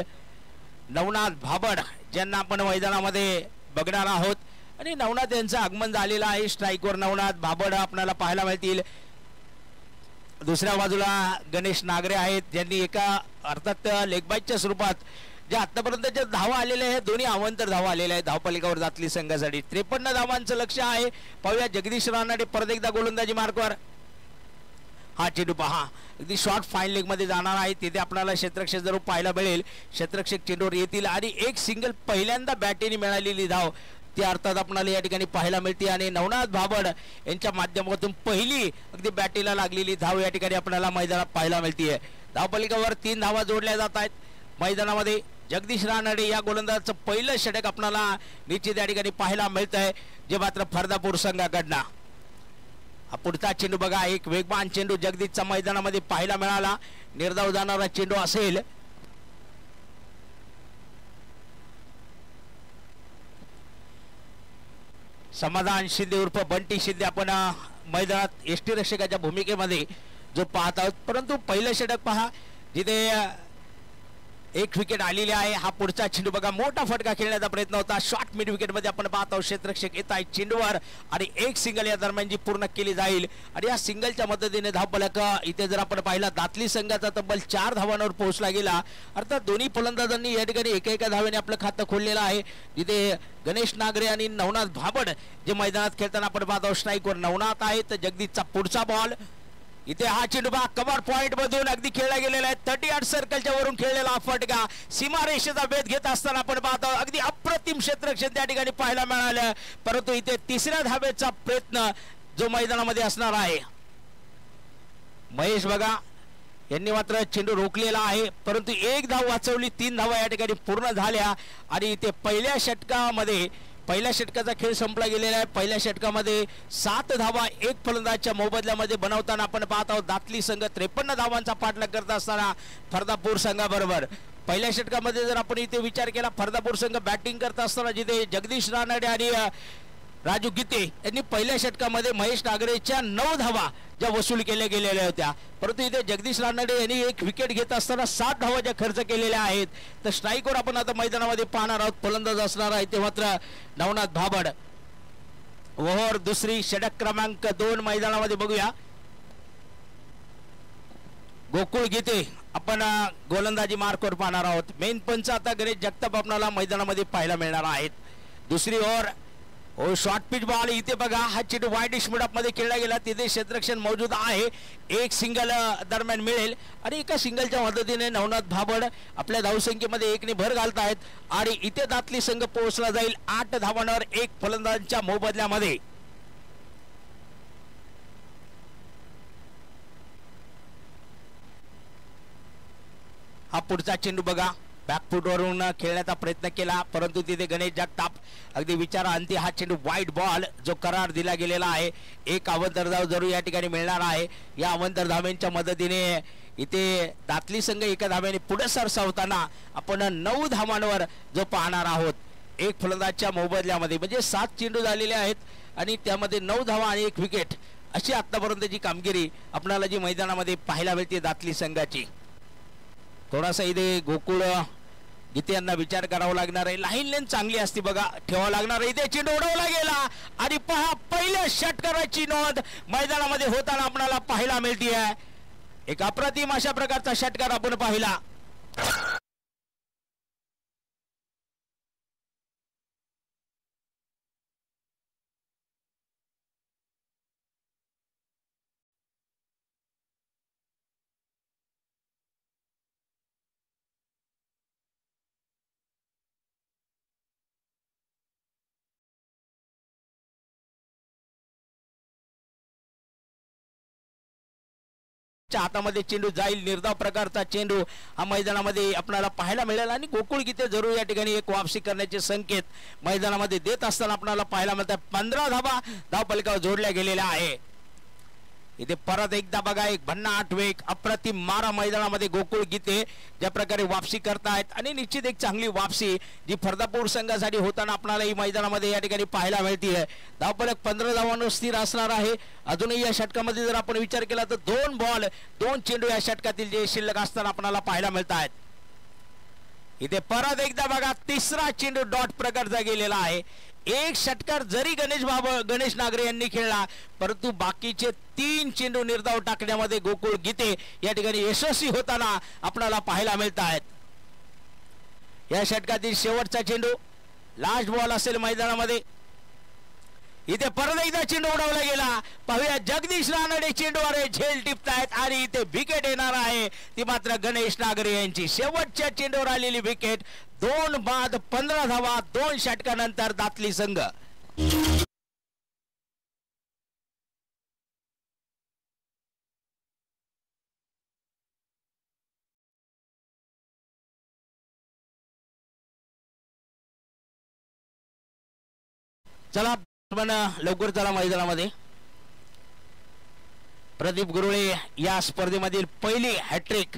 नवनाथ भाबड ज्यांना आपण मैदानामध्ये बघणार आहोत. आणि नवनाथ यांचं आगमन झालेलं आहे. स्ट्राईकवर नवनाथ भाबड आपल्याला पाहायला मिळतील. दुसऱ्या बाजूला गणेश नागरे आहेत ज्यांनी एका अर्थात लेगबाईटच्या स्वरूपात जे आतापर्यंतच्या धावा आलेल्या आहेत दोन्ही अवंतर धावा आलेल्या आहेत धावपलिकावर दातली संघासाठी. 53 धावांचं लक्ष आहे. पाहूया जगदीश रानाडे परत एकदा गोलंदाजी मार्कवर. हा चेंडू पहा अगदी शॉर्ट फाईन लेग मध्ये जाणार आहे. तिथे आपल्याला क्षेत्ररक्षक जरूर पाहायला मिळेल. क्षेत्ररक्षक चेंडूवर येतील आणि एक सिंगल पहिल्यांदा बॅटीने मिळालेली धाव ती अर्थात आपल्याला या ठिकाणी पाहायला मिळते. आणि नवनाथ भाबड यांच्या माध्यमातून पहिली अगदी बॅटीला लागलेली धाव या ठिकाणी आपल्याला मैदानात पाहायला मिळते. धावपलिकावर 3 धावा जोडल्या जात आहेत मैदानामध्ये. जगदीश रानडे या गोलंदाजाचं पहिलं षटक आपल्याला निश्चित या ठिकाणी पाहायला मिळत आहे जे मात्र फरदापूर संघाकडनं. हा पुढचा चेंडू बघा एक वेगवान चेंडू जगदीशच्या मैदानामध्ये पाहायला मिळाला. निर्धाव जाणारा चेंडू असेल. समाधान शिंदे उर्फ बंटी शिंदे आपण मैदानात एसटी रक्षकाच्या भूमिकेमध्ये जो पाहत आहोत. परंतु पहिलं षटक पहा जिथे एक विकेट आलेली आहे. हा पुढचा चेंडू बघा मोठा फटका खेळण्याचा प्रयत्न होता. शॉर्ट मिड विकेट मध्ये आपण पाहत आहोत. क्षेत्ररक्षक येत आहे चेंडूवर आणि एक सिंगल या दरम्यान जी पूर्ण केली जाईल. आणि या सिंगलच्या मदतीने धावफलक इथे जर आपण पाहिला दातली संघाचा तब्बल 4 धावांवर पोहोचला गेला. अर्थात दोन्ही फलंदाजांनी या ठिकाणी एका धावेने आपलं खातं खोललेलं आहे. जिथे गणेश नागरे आणि नवनाथ भाबड जे मैदानात खेळताना आपण पाहत आहोत. स्ट्राईकवर नवनाथ आहे तर जगदीशचा पुढचा बॉल. इथे हा चेंडू बा कव्हर पॉइंट मधून अगदी खेळला गेलेला आहे. 38 सर्कलच्या वरून खेळलेला फटका सीमारेषेचा भेद घेत असताना आपण पाहतो अगदी अप्रतिम क्षेत्ररक्षण त्या ठिकाणी पाहायला मिळालं. परंतु इथे तिसऱ्या धावेचा प्रयत्न जो मैदानामध्ये असणार आहे. महेश बघा यांनी मात्र चेंडू रोखलेला आहे. परंतु एक धाव वाचवली. 3 धावा या ठिकाणी पूर्ण झाल्या. आणि इथे पहिल्या षटकाचा खेळ संपला गेलेला आहे. पहिल्या षटकामध्ये 7 धावा एक फलंदाजच्या मोबदल्यामध्ये बनवताना आपण पाहत आहोत. दातली संघ 53 धावांचा पाठलाग करत असताना फरदापूर संघाबरोबर. पहिल्या षटकामध्ये जर आपण इथे विचार केला फरदापूर संघ बॅटिंग करत असताना जिथे जगदीश रानडे आणि राजू गीते यांनी पहिल्या षटकामध्ये महेश नागरेच्या 9 धावा ज्या वसूल केल्या गेलेल्या होत्या. परंतु इथे जगदीश रानडे यांनी एक विकेट घेत असताना 7 धावा ज्या खर्च केलेल्या आहेत. तर स्ट्राईकवर आपण आता मैदानामध्ये पाहणार आहोत. फलंदाज असणार आहे ते मात्र नवनाथ भाबड. ओव्हर दुसरी षटक क्रमांक 2 मैदानामध्ये बघूया. गोकुळ गीते आपण गोलंदाजी मार्कवर पाहणार आहोत. मेन पंच आता गणेश जगताप आपल्याला मैदानामध्ये पाहायला मिळणार आहेत. दुसरी ओव्हर ओ शॉर्ट पिच बॉल इथे बघा, हा चेंडू वाईड मिडअप मध्ये खेळला गेला, तिथे क्षेत्ररक्षण मौजूद आहे, एक सिंगल दरम्यान मिळेल आणि एका सिंगलच्या मदतीने नवनाथ भाबड आपल्या धावसंख्येमध्ये एकने भर घालतायत आणि इथे दातली संघ पोहोचला जाईल 8 धावांवर 1 फलंदाजांच्या मोबदल्यामध्ये. हा पुढचा चेंडू बघा, बॅकफूटवरून खेळण्याचा प्रयत्न केला परंतु तिथे गणेश जगताप अगदी विचारांती हा चेंडू वाईड बॉल जो करार दिला गेलेला आहे. एक अवंतर धाव जरूर या ठिकाणी मिळणार आहे. या अवंतर धावेंच्या मदतीने इथे दातली संघ एका धाव्याने पुढे सरसावताना आपण 9 धावांवर जो पाहणार आहोत. एक फलंदाजच्या मोबदल्यामध्ये म्हणजे 7 चेंडू झालेले आहेत आणि त्यामध्ये 9 धावा आणि 1 विकेट अशी आतापर्यंतची कामगिरी आपल्याला जी मैदानामध्ये पाहायला मिळते दातली संघाची. थोडासा इथे गोकुळ गीते यांना विचार करावा लागणार आहे. लाईन लेन चांगली असते बघा, ठेवावं लागणार आहे. इथे चेंडू उडवला गेला आणि पहा पहिल्या षटकाराची नोंद मैदानामध्ये होताना आपल्याला पाहायला मिळते आहे. एक अप्रतिम अशा प्रकारचा षटकार आपण पाहिला. हातामध्ये चेंडू जाईल, निर्धाव प्रकारचा चेंडू हा मैदानामध्ये आपल्याला पाहायला मिळेल आणि गोकुळ गीते जरूर या ठिकाणी एक वापसी करण्याचे संकेत मैदानामध्ये देत असताना आपल्याला पाहायला मिळतात. 15 धावा धावफलकावर जोडल्या गेलेल्या आहे. इथे परत एकदा बघा, एक भन्ना आठवेक अप्रतिम मारा मैदानामध्ये गोकुळ गीते ज्या प्रकारे वापसी करतायत आणि निश्चित एक चांगली वापसी जी फरदापूर संघासाठी होताना आपल्याला ही मैदानामध्ये या ठिकाणी पाहायला मिळते. धावफलक 15 धावांवर स्थिर असणार आहे. अजूनही या षटकामध्ये जर आपण विचार केला तर 2 बॉल 2 चेंडू या षटकातील जे शिल्लक असताना आपल्याला पाहायला मिळत आहेत. इथे परत एकदा बघा, तिसरा चेंडू डॉट प्रकारचा गेलेला आहे. एक षटकार जरी गणेश नागरे यांनी खेळला परंतु बाकीचे 3 चेंडू निर्धाव टाकण्यामध्ये गोकुळ गीते या ठिकाणी यशस्वी होताना आपल्याला पाहायला मिळत आहेत. या षटकातील शेवटचा चेंडू लास्ट बॉल असेल मैदानामध्ये. इथे परत एकदा चेंडू उडवला गेला. पाहूया जगदीश रानडे चेंडूवर झेल टिपतायत आणि इथे विकेट येणार आहे, ती मात्र गणेश नागरे यांची. शेवटच्या चेंडूवर आलेली विकेट. 2 बाद 15 धावा 2 षटकानंतर दातली संघ. चला लवकर चला मैदानामध्ये. प्रदीप गुरुळे या स्पर्धेमधील पहिली हॅट्रिक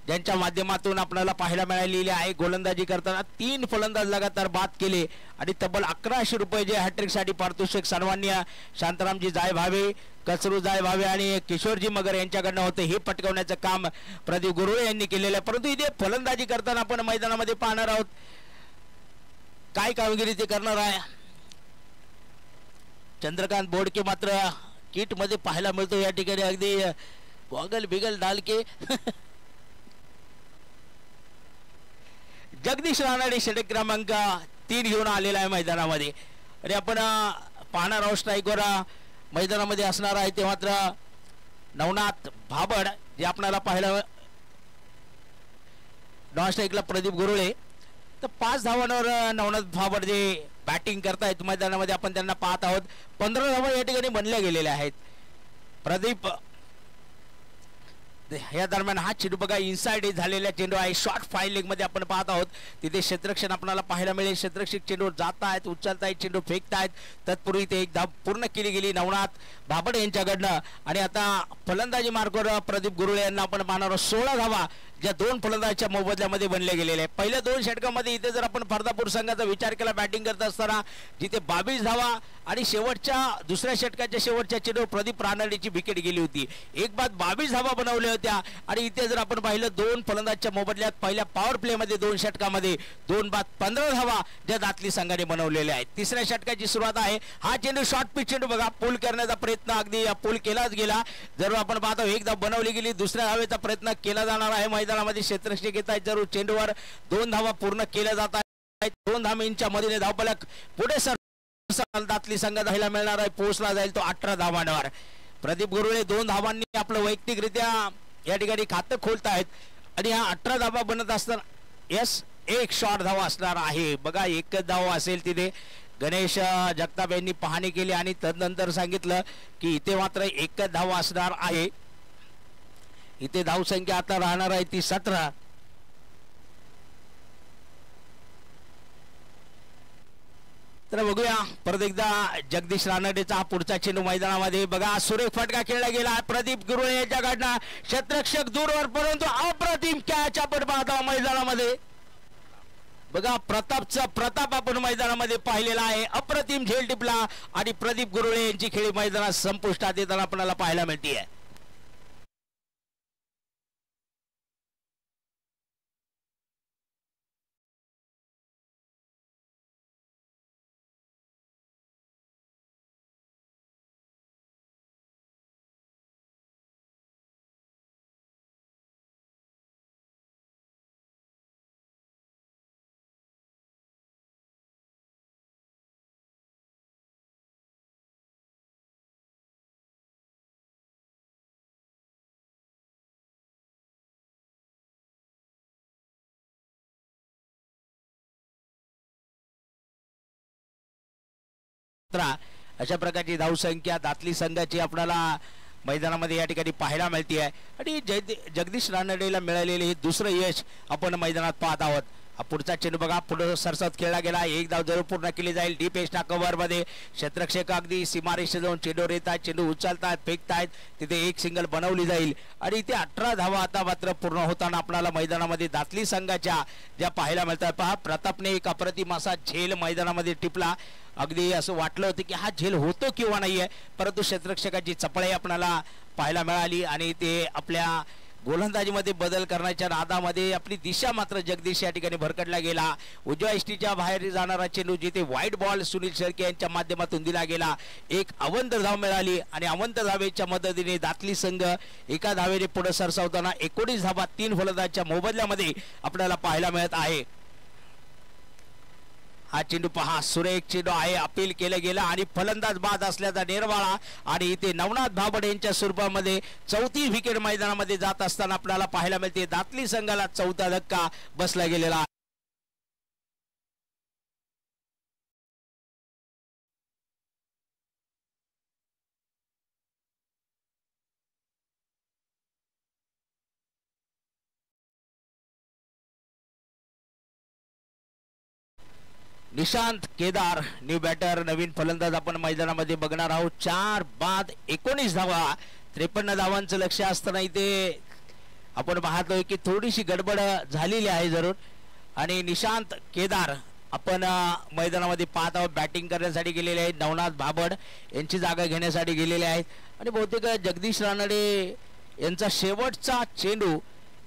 ज्यांच्या माध्यमातून आपल्याला पाहायला मिळालेली आहे. गोलंदाजी करताना 3 फलंदाज लगातार बाद केले आणि तब्बल 1100 रुपये जे हॅट्रिक साठी पारितोषिक सन्मान्य शांतारामजी जाय भावे, कचरू जाय भावे आणि किशोरजी मगर यांच्याकडनं होते. हे पटकवण्याचं काम प्रदीप गुरुळे यांनी केलेलं आहे. परंतु इथे फलंदाजी करताना आपण मैदानामध्ये पाहणार आहोत काय कामगिरी ते करणार आहे. चंद्रकांत बोडके मात्र किट मध्ये पाहायला मिळतो या ठिकाणी, अगदी गॉगल बिगल डाल के जगदीश रानडे षटक क्रमांक 3 घेऊन आलेला आहे मैदानामध्ये. आणि आपण पाहणार आहोत स्ट्राईकवर मैदानामध्ये असणार आहे ते मात्र नवनाथ भाबड जे आपल्याला पाहायला. नॉन स्ट्राईकला प्रदीप गुरुळे. तर 5 धावांवर नवनाथ भाबड जे बॅटिंग करतायत मैदानामध्ये आपण त्यांना पाहत आहोत. 15 धावा या ठिकाणी बनल्या गेलेल्या आहेत. प्रदीप या दरम्यान हा चेंडू बघा, इनसाइड झालेला चेंडू आहे. शॉर्ट फाईन लेग मध्ये आपण पाहत आहोत. तिथे क्षेत्ररक्षण आपल्याला पाहायला मिळेल. क्षेत्ररक्षक चेंडूवर जात आहेत, उचलतायत, चेंडू फेकतायत. तत्पूर्वी ते एक धाव पूर्ण केली गेली नवनाथ भाबड यांच्याकडनं. आणि आता फलंदाजी मार्गावर प्रदीप गुरुळे यांना आपण पाहणार आहोत. 16 धावा ज्या 2 फलंदाजाच्या मोबदल्यामध्ये बनले गेलेले आहे. पहिल्या 2 षटकामध्ये इथे जर आपण फरदापूर संघाचा विचार केला बॅटिंग करत असताना जिथे 22 धावा आणि शेवटच्या दुसऱ्या षटकाच्या शेवटच्या चेंडूवर प्रदीप रानडेची विकेट गेली होती. एक बाद 22 धावा बनवल्या होत्या. आणि इथे जर आपण पाहिलं 2 फलंदाजाच्या मोबदल्यात पहिल्या पॉवर प्ले मध्ये 2 षटकामध्ये 2 बाद 15 धावा ज्या दातली संघाने बनवलेल्या आहेत. तिसऱ्या षटकाची सुरुवात आहे. हा चेंडू शॉर्ट पिच चेंडू बघा, पूल करण्याचा प्रयत्न अगदी पूल केलाच गेला. जर आपण पाहतो एक धाव बनवली गेली, दुसऱ्या धावेचा प्रयत्न केला जाणार आहे. मैदानामध्ये क्षेत्ररक्षक येत आहेत, जरूर चेंडूवर 2 धावा पूर्ण केल्या जात आहेत. 2 धावांच्या मधील धावफलक पुढे सरसाल दातली संघात राहायला मिळणार आहे. पोहोचला जाईल तो 18 धावांवर. प्रदीप गुरुळे 2 धावांनी आपलं वैयक्तिकरित्या या ठिकाणी खातं खोलतायत आणि हा 18 धावा बनत असताना यस एक शॉट धावा असणार आहे. बघा एकच धावा असेल तिथे. गणेश जगताप यांनी पाहणी केली आणि तदनंतर सांगितलं की इथे मात्र एकच धावा असणार आहे. इथे धावसंख्या आता राहणार आहे ती 17. तर बघूया परत एकदा जगदीश रानडेचा हा पुढचा चेंडू मैदानामध्ये. बघा सुरेख फटका खेळला गेला प्रदीप गुरुळे यांच्याकडनं. क्षेत्ररक्षक दूरवर परंतु अप्रतिम कॅच आपण पाहतो मैदानामध्ये. बघा प्रताप आपण मैदानामध्ये पाहिलेला आहे. अप्रतिम झेल टिपला आणि प्रदीप गुरुळे यांची खेळी मैदानात संपुष्टात येताना आपल्याला पाहायला मिळते. अशा प्रकारची धावसंख्या दातली संघाची आपल्याला मैदानामध्ये या ठिकाणी पाहायला मिळते आहे आणि जगदीश रानडेला मिळालेले हे दुसरं यश आपण मैदानात पाहत आहोत. पुढचा चेंडू बघा पुढे सरसत खेळला गेला. एक धाव जरूर पूर्ण केली जाईल. डीप एस्टा कव्हर मध्ये क्षेत्ररक्षक अगदी सीमारेषे जाऊन चेंडूवर येतात. चेंडू उचलतात फेकतायत. तिथे एक सिंगल बनवली जाईल आणि इथे 18 धावा आता मात्र पूर्ण होताना आपल्याला मैदानामध्ये दातली संघाच्या ज्या पाहायला मिळतात. पहा प्रतापने एक अप्रतिम असा झेल मैदानामध्ये टिपला. अगदी असं वाटलं होतं की हा झेल होतो किंवा नाहीये परंतु क्षेत्ररक्षकाची चपळाई आपल्याला पाहायला मिळाली आणि ते आपल्या गोलंदाजीमध्ये बदल करण्याच्या नादामध्ये आपली दिशा मात्र जगदीश या ठिकाणी भरकटला गेला. उजव्या इष्टीच्या बाहेर जाणारा चेंडू जिथे व्हाईट बॉल सुनील शेळके यांच्या माध्यमातून दिला गेला. एक अवंत धाव मिळाली आणि अवंत धावेच्या मदतीने दातली संघ एका धावेने पुढे सरसावताना 19 धावा 3 फलंदाजांच्या मोबदल्यामध्ये आपल्याला पाहायला मिळत आहे. हा चेंडू पहा सुरेख चेंडू आहे. अपील केलं गेलं आणि फलंदाज बाद असल्याचा निर्वाळा आणि इथे नवनाथ भाबड यांच्या स्वरूपामध्ये 4थी विकेट मैदानामध्ये जात असताना आपल्याला पाहायला मिळते. दातली संघाला 4था धक्का बसला गेलेला. निशांत केदार न्यू बॅटर नवीन फलंदाज आपण मैदानामध्ये बघणार आहोत. 4 बाद 19 धावा 53 धावांचं लक्ष असताना इथे आपण पाहतोय की थोडीशी गडबड झालेली आहे जरूर आणि निशांत केदार आपण मैदानामध्ये पाहत आहोत. बॅटिंग करण्यासाठी गेलेले आहेत. नवनाथ भाबड यांची जागा घेण्यासाठी गेलेले आहेत आणि बहुतेक जगदीश रानडे यांचा शेवटचा चेंडू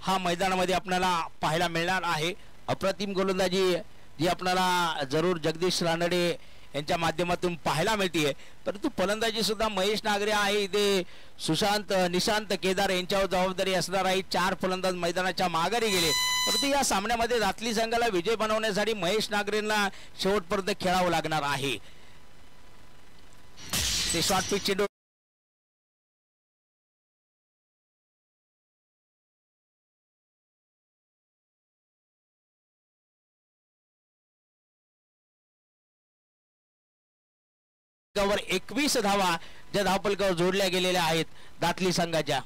हा मैदानामध्ये आपल्याला पाहायला मिळणार आहे. अप्रतिम गोलंदाजी जी आपल्याला जरूर जगदीश रानडे यांच्या माध्यमातून पाहायला मिळते परंतु फलंदाजी सुद्धा महेश नागरे आहे. इथे निशांत केदार यांच्यावर जबाबदारी असणार आहे. 4 फलंदाज मैदानाच्या माघारी गेले परंतु या सामन्यामध्ये दातली संघाला विजय बनवण्यासाठी महेश नागरेंना शेवटपर्यंत खेळावं लागणार आहे. ते शॉर्ट पिच चेंडू वर 21 धावा ज्या धावपलकावर जोडल्या गेलेल्या आहेत दातली संघाच्या.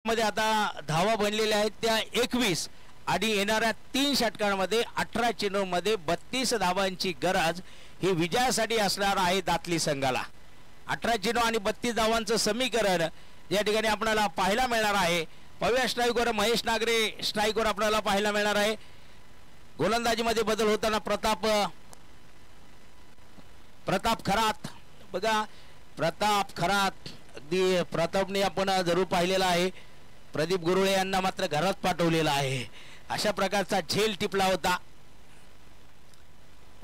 मध्ये आता धावा बनलेल्या आहेत त्या 21 आणि येणाऱ्या 3 षटकांमध्ये 18 चेंडूमध्ये 32 धावांची गरज ही विजयासाठी असणार आहे दातली संघाला. 18 चेंडू आणि 32 धावांचं समीकरण या ठिकाणी आपल्याला पाहायला मिळणार आहे. पव्या स्ट्राईकवर महेश नागरे स्ट्राईकवर आपल्याला पाहायला मिळणार आहे. गोलंदाजीमध्ये बदल होताना प्रताप खरात बघा प्रताप खरात अगदी प्रतापने आपण जरूर पाहिलेला आहे. प्रदीप गुरुळे यांना मात्र घरात पाठवलेला आहे. अशा प्रकारचा झेल टिपला होता.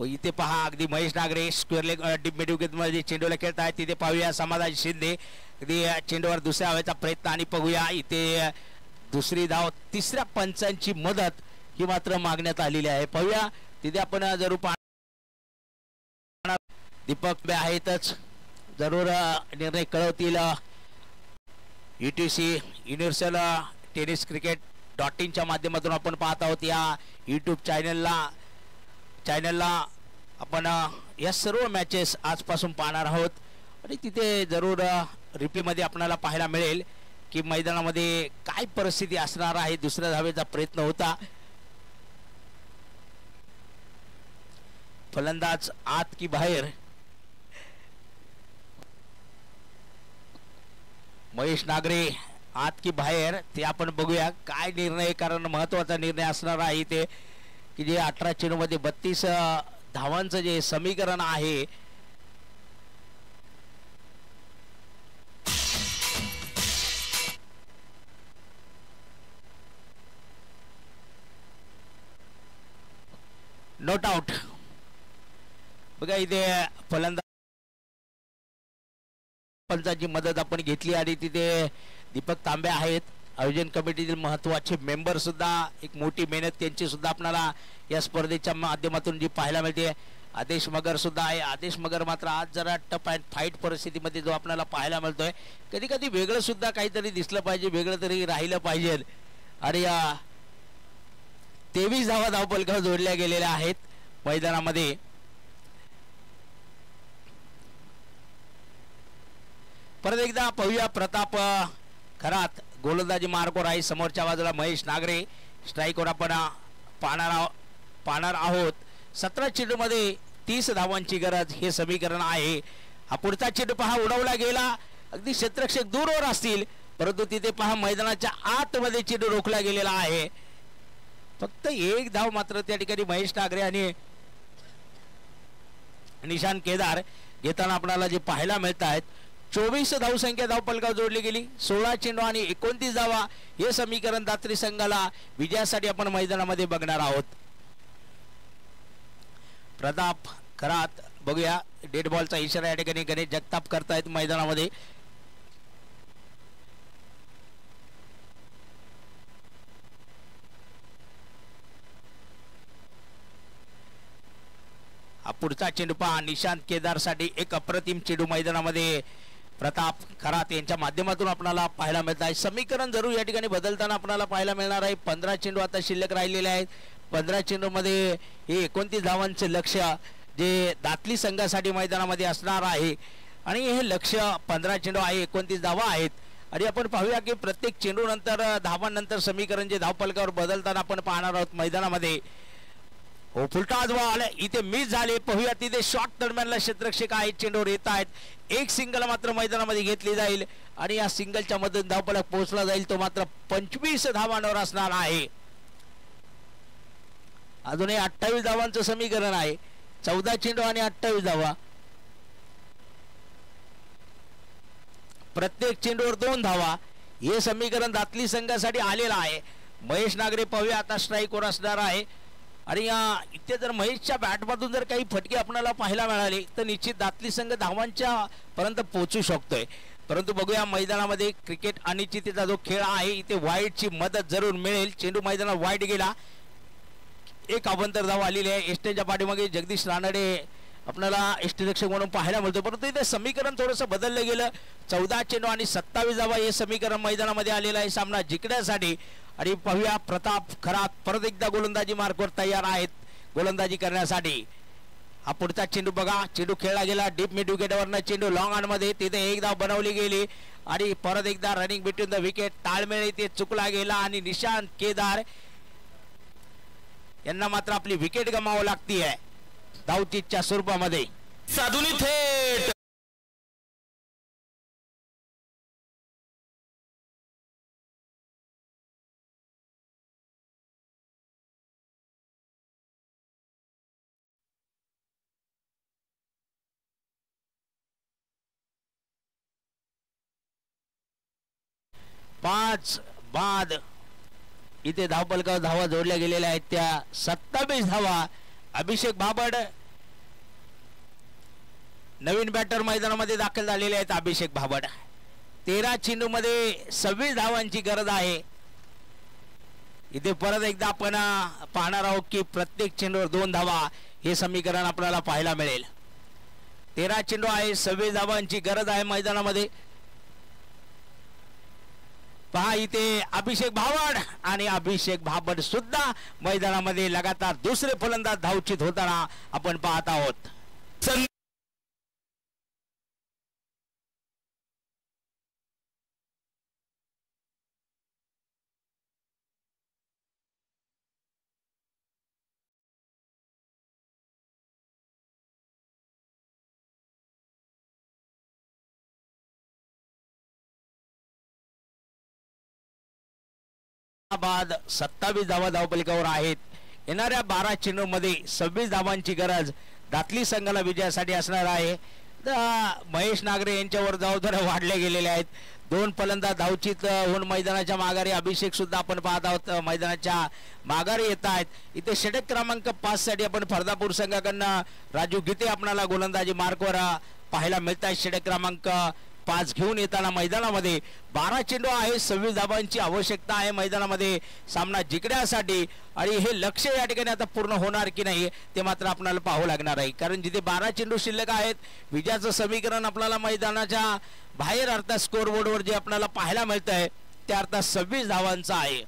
इथे पहा अगदी Mahesh Nagre square leg deep mid मध्ये चेंडूला खेळत आहेत. तिथे पाहूया समाधान शिंदे अगदी चेंडूवर दुसऱ्या हवेचा प्रयत्न आणि बघूया इथे दुसरी धाव. तिसऱ्या पंचांची मदत ही मात्र मागण्यात आलेली आहे. पाहूया तिथे आपण जरूर पाहणार. दीपक आहेतच जरूर निर्णय कळवतील. UTC युनिव्हर्सल टेनिस क्रिकेट.in माध्यमातून आपण पाहत आहोत. या यूट्यूब चॅनलला आपण या सर्व मॅचेस आजपासून पाहणार आहोत आणि तिथे जरूर रिप्लेमध्ये आपल्याला पाहायला मिळेल की मैदानामध्ये काय परिस्थिती असणार आहे. दुसऱ्या धावेचा प्रयत्न होता. फलंदाज आत की बाहेर. महेश नागरे आत की बाहेर ते आपण बघूया काय निर्णय. कारण महत्वाचा निर्णय असणार आहे ते की जे 18 चेंडूमध्ये 32 धावांचं जे समीकरण आहे नॉट आउट. बघा इथे फलंदाज पंचाची मदत आपण घेतली आणि तिथे दीपक तांबे आहेत आयोजन कमिटीतील महत्वाचे मेंबर सुद्धा. एक मोठी मेहनत त्यांची सुद्धा आपल्याला या स्पर्धेच्या माध्यमातून जी पाहायला मिळते. आदेश मगर सुद्धा आहे. आदेश मगर मात्र आज जरा टफ अँड फाईट परिस्थितीमध्ये जो आपल्याला पाहायला मिळतोय. कधी कधी वेगळं सुद्धा काहीतरी दिसलं पाहिजे, वेगळं तरी राहिलं पाहिजे. आणि 23 धावा धावपलकावर जोडल्या गेलेल्या आहेत मैदानामध्ये. परत एकदा पाहूया प्रताप खरात गोलंदाजी मार्गवर आहे. समोरच्या बाजूला महेश नागरे स्ट्राईकवर आपण पाहणार आहोत. 17 चेंडूमध्ये 30 धावांची गरज हे समीकरण आहे. हा पुढचा चेंडू पहा उडवला गेला. अगदी क्षेत्ररक्षक दूरवर असतील परंतु तिथे पहा मैदानाच्या आतमध्ये चेंडू रोखला गेलेला आहे. फक्त एक धाव मात्र त्या ठिकाणी महेश नागरे आणि निशांत केदार घेताना आपल्याला जे पाहायला मिळत आहेत. 24 धावसंख्या धावपलकावर जोडली गेली. 16 चेंडू आणि 29 धावा हे समीकरण दात्री संघाला विजयासाठी आपण मैदानामध्ये बघणार आहोत. प्रताप खरात बघूया डेड बॉलचा इशारा या ठिकाणी गणेश जगताप करतायत मैदानामध्ये. हा पुढचा चेंडू पहा निशांत केदार साठी एक अप्रतिम चेंडू मैदानामध्ये प्रताप खरात यांच्या माध्यमातून आपल्याला पाहायला मिळत आहे. समीकरण जरूर या ठिकाणी बदलताना आपल्याला पाहायला मिळणार आहे. 15 चेंडू आता शिल्लक राहिलेले आहेत. 15 चेंडू मध्ये हे 29 धावांचे लक्ष्य जे दातली संघासाठी मैदानामध्ये असणार आहे आणि हे लक्ष्य 15 चेंडू आहे 29 धावा आहेत. आणि आपण पाहूया की प्रत्येक चेंडू नंतर धावांनंतर समीकरण जे धावपलकावर बदलताना आपण पाहणार आहोत मैदानामध्ये. हो फुलटा बॉल इथे मिस झाले. पाहूया तिथे शॉट दरम्यानला क्षेत्ररक्षक आहेत चेंडूवर येत आहेत. एक सिंगल मात्र मैदानामध्ये घेतली जाईल आणि या सिंगलच्या मधून धावपलक पोहोचला जाईल. तो मात्र 25 धावांवर असणार आहे. अजूनही 28 धावांचं समीकरण आहे. 14 चेंडू आणि 28 धावा. प्रत्येक चेंडूवर 2 धावा हे समीकरण दातली संघासाठी आलेलं आहे. महेश नागरे पाहूया आता स्ट्राईकवर असणार आहे आणि इथे जर महेशच्या बॅटमधून जर काही फटके आपल्याला पाहायला मिळाले तर निश्चित दातली संघ धावांच्या पर्यंत पोहोचू शकतोय. परंतु बघूया मैदानामध्ये क्रिकेट अनिश्चिततेचा जो खेळ आहे इथे वाईडची मदत जरूर मिळेल. चेंडू मैदानात वाईड गेला. एक अभंतर धाव आलेली आहे. एस्टेच्या पाठीमागे जगदीश रानडे आपल्याला एष्टरक्षक म्हणून पाहायला मिळतो. परंतु इथे समीकरण थोडंसं बदललं गेलं. 14 चेंडू आणि 27 धावा हे समीकरण मैदानामध्ये आलेलं आहे सामना जिंकण्यासाठी. आणि पाहूया प्रताप खरात परत एकदा गोलंदाजी मार्कवर तयार आहेत गोलंदाजी करण्यासाठी. हा पुढचा चेंडू बघा चेंडू खेळला गेला डीप मिड विकेटवरनं चेंडू लॉंग ऑन मध्ये. तिथे एक धाव बनवली गेली आणि परत एकदा रनिंग बिटवीन द विकेट ताळमेळ इथे चुकला गेला आणि निशांत केदार यांना मात्र आपली विकेट गमावं लागतीये धावचीच्या स्वरूपामध्ये. साधुनी थेट पाच बाद इथे धावपलकावर धावा जोडल्या गेलेल्या आहेत त्या 27 धावा. अभिषेक भाबड नवीन बॅटर मैदानामध्ये दाखल झालेले आहेत. अभिषेक भाबड 13 चेंडू मध्ये 26 धावांची गरज आहे. इथे परत एकदा आपण पाहणार आहोत की प्रत्येक चेंडूवर 2 धावा हे समीकरण आपल्याला पाहायला मिळेल. 13 चेंडू आहे, 26 धावांची गरज आहे मैदानामध्ये. पहा इथे अभिषेक भाबड आणि अभिषेक भाबड सुद्धा मैदानामध्ये लगातार दुसरे फलंदाज धावचित होताना आपण पाहत आहोत. बाद 27 धावा धावपलिकावर आहेत. येणाऱ्या 12 चेंडू मध्ये 26 धावांची गरज दातली संघाला विजयासाठी असणार आहे. महेश नागरे यांच्यावर जबाबदाऱ्या वाढल्या गेलेल्या आहेत. 2 फलंदाज धावचित होऊन मैदानाच्या माघारी अभिषेक सुद्धा आपण पाहत आहोत मैदानाच्या माघारी येत आहेत. इथे षटक क्रमांक 5 साठी आपण फरदापूर संघाकडनं राजू गीते आपल्याला गोलंदाजी मार्कवर पाहायला मिळत आहे. षटक क्रमांक 5 घेऊन येताना मैदानामध्ये 12 चेंडू आहे, 26 धावांची आवश्यकता आहे मैदानामध्ये सामना जिंकण्यासाठी. आणि हे लक्ष्य या ठिकाणी आता पूर्ण होणार की नाही ते मात्र आपल्याला पाहावं लागणार आहे. कारण जिथे 12 चेंडू शिल्लक आहेत विजयाचं समीकरण आपल्याला मैदानाच्या बाहेर अर्थात स्कोर बोर्डवर जे आपल्याला पाहायला मिळत आहे त्या अर्थात 26 धावांचा आहे.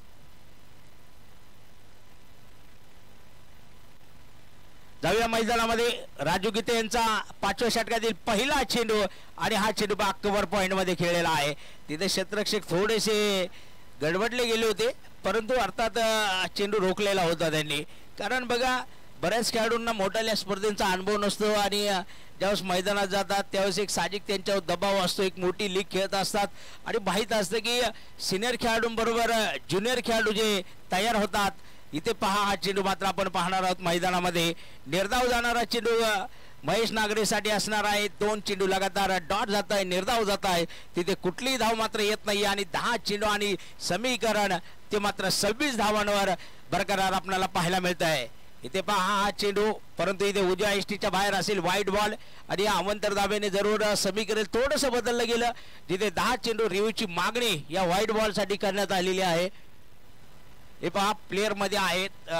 जाऊया मैदानामध्ये राजू गीते यांचा 5व्या षटकातील पहिला चेंडू आणि हा चेंडू कव्हर पॉइंट मध्ये खेळलेला आहे. तिथे क्षेत्ररक्षक थोडेसे गडबडले गेले होते परंतु अर्थात चेंडू रोखलेला होता त्यांनी. कारण बघा बऱ्याच खेळाडूंना मोठ्या स्पर्धेचा अनुभव नसतो आणि ज्यावेळेस मैदानात जातात त्यावेळेस एक साहजिक त्यांच्यावर दबाव असतो. एक मोठी लीग खेळत असतात आणि माहीत असतं की सिनियर खेळाडूंबरोबर ज्युनियर खेळाडू जे तयार होतात. इथे पहा हा चेंडू मात्र आपण पाहणार आहोत मैदानामध्ये. निर्धाव जाणारा चेंडू महेश नागरेसाठी असणार आहे. 2 चेंडू लगातार डॉट जात आहे, निर्धाव जात आहे. तिथे कुठलीही धाव मात्र येत नाही आणि 10 चेंडू आणि समीकरण ते मात्र 26 धावांवर बरकरार आपल्याला पाहायला मिळत आहे. इथे पहा हा चेंडू परंतु इथे उजव्या एसटीच्या बाहेर असेल वाईट बॉल आणि या अवंतर दाबेने जरूर समीकरण थोडंसं बदललं गेलं. जिथे 10 चेंडू रिव्ह्यूची मागणी या व्हाईट बॉल साठी करण्यात आलेली आहे. हे पहा प्लेयर मध्ये आहेत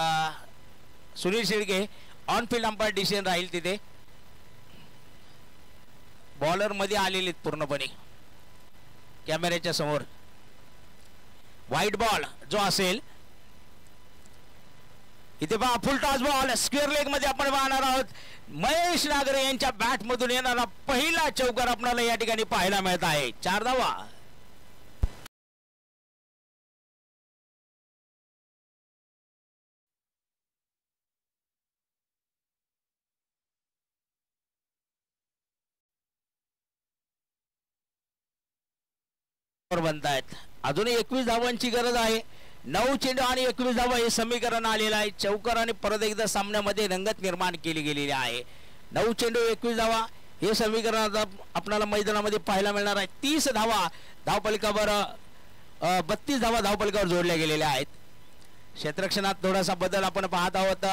Sunil Shelke. On field umpire decision राहील. तिथे बॉलर मध्ये आलेले पूर्णपणे कॅमेऱ्याच्या समोर. व्हाईट बॉल जो असेल इथे पहा फुल टॉस बॉल स्क्वेअर लेग मध्ये आपण पाहणार आहोत. महेश नागरे यांच्या बॅट मधून येणारा पहिला चौकार आपल्याला या ठिकाणी पाहायला मिळत आहे. 4 धावा. बनतायत. अजूनही 21 धावांची गरज आहे. 9 चेंडू आणि 21 धावा हे समीकरण आलेलं आहे. चौकार आणि परत एकदा सामन्यामध्ये रंगत निर्माण केली गेलेली आहे. 9 चेंडू 21 धावा हे समीकरण आता आपल्याला मैदानामध्ये पाहायला मिळणार आहे. 30 धावा धावपलिकावर 32 धावा धावपलिकावर जोडल्या गेलेल्या आहेत. क्षेत्ररक्षणात थोडासा बदल आपण पाहत आहोत.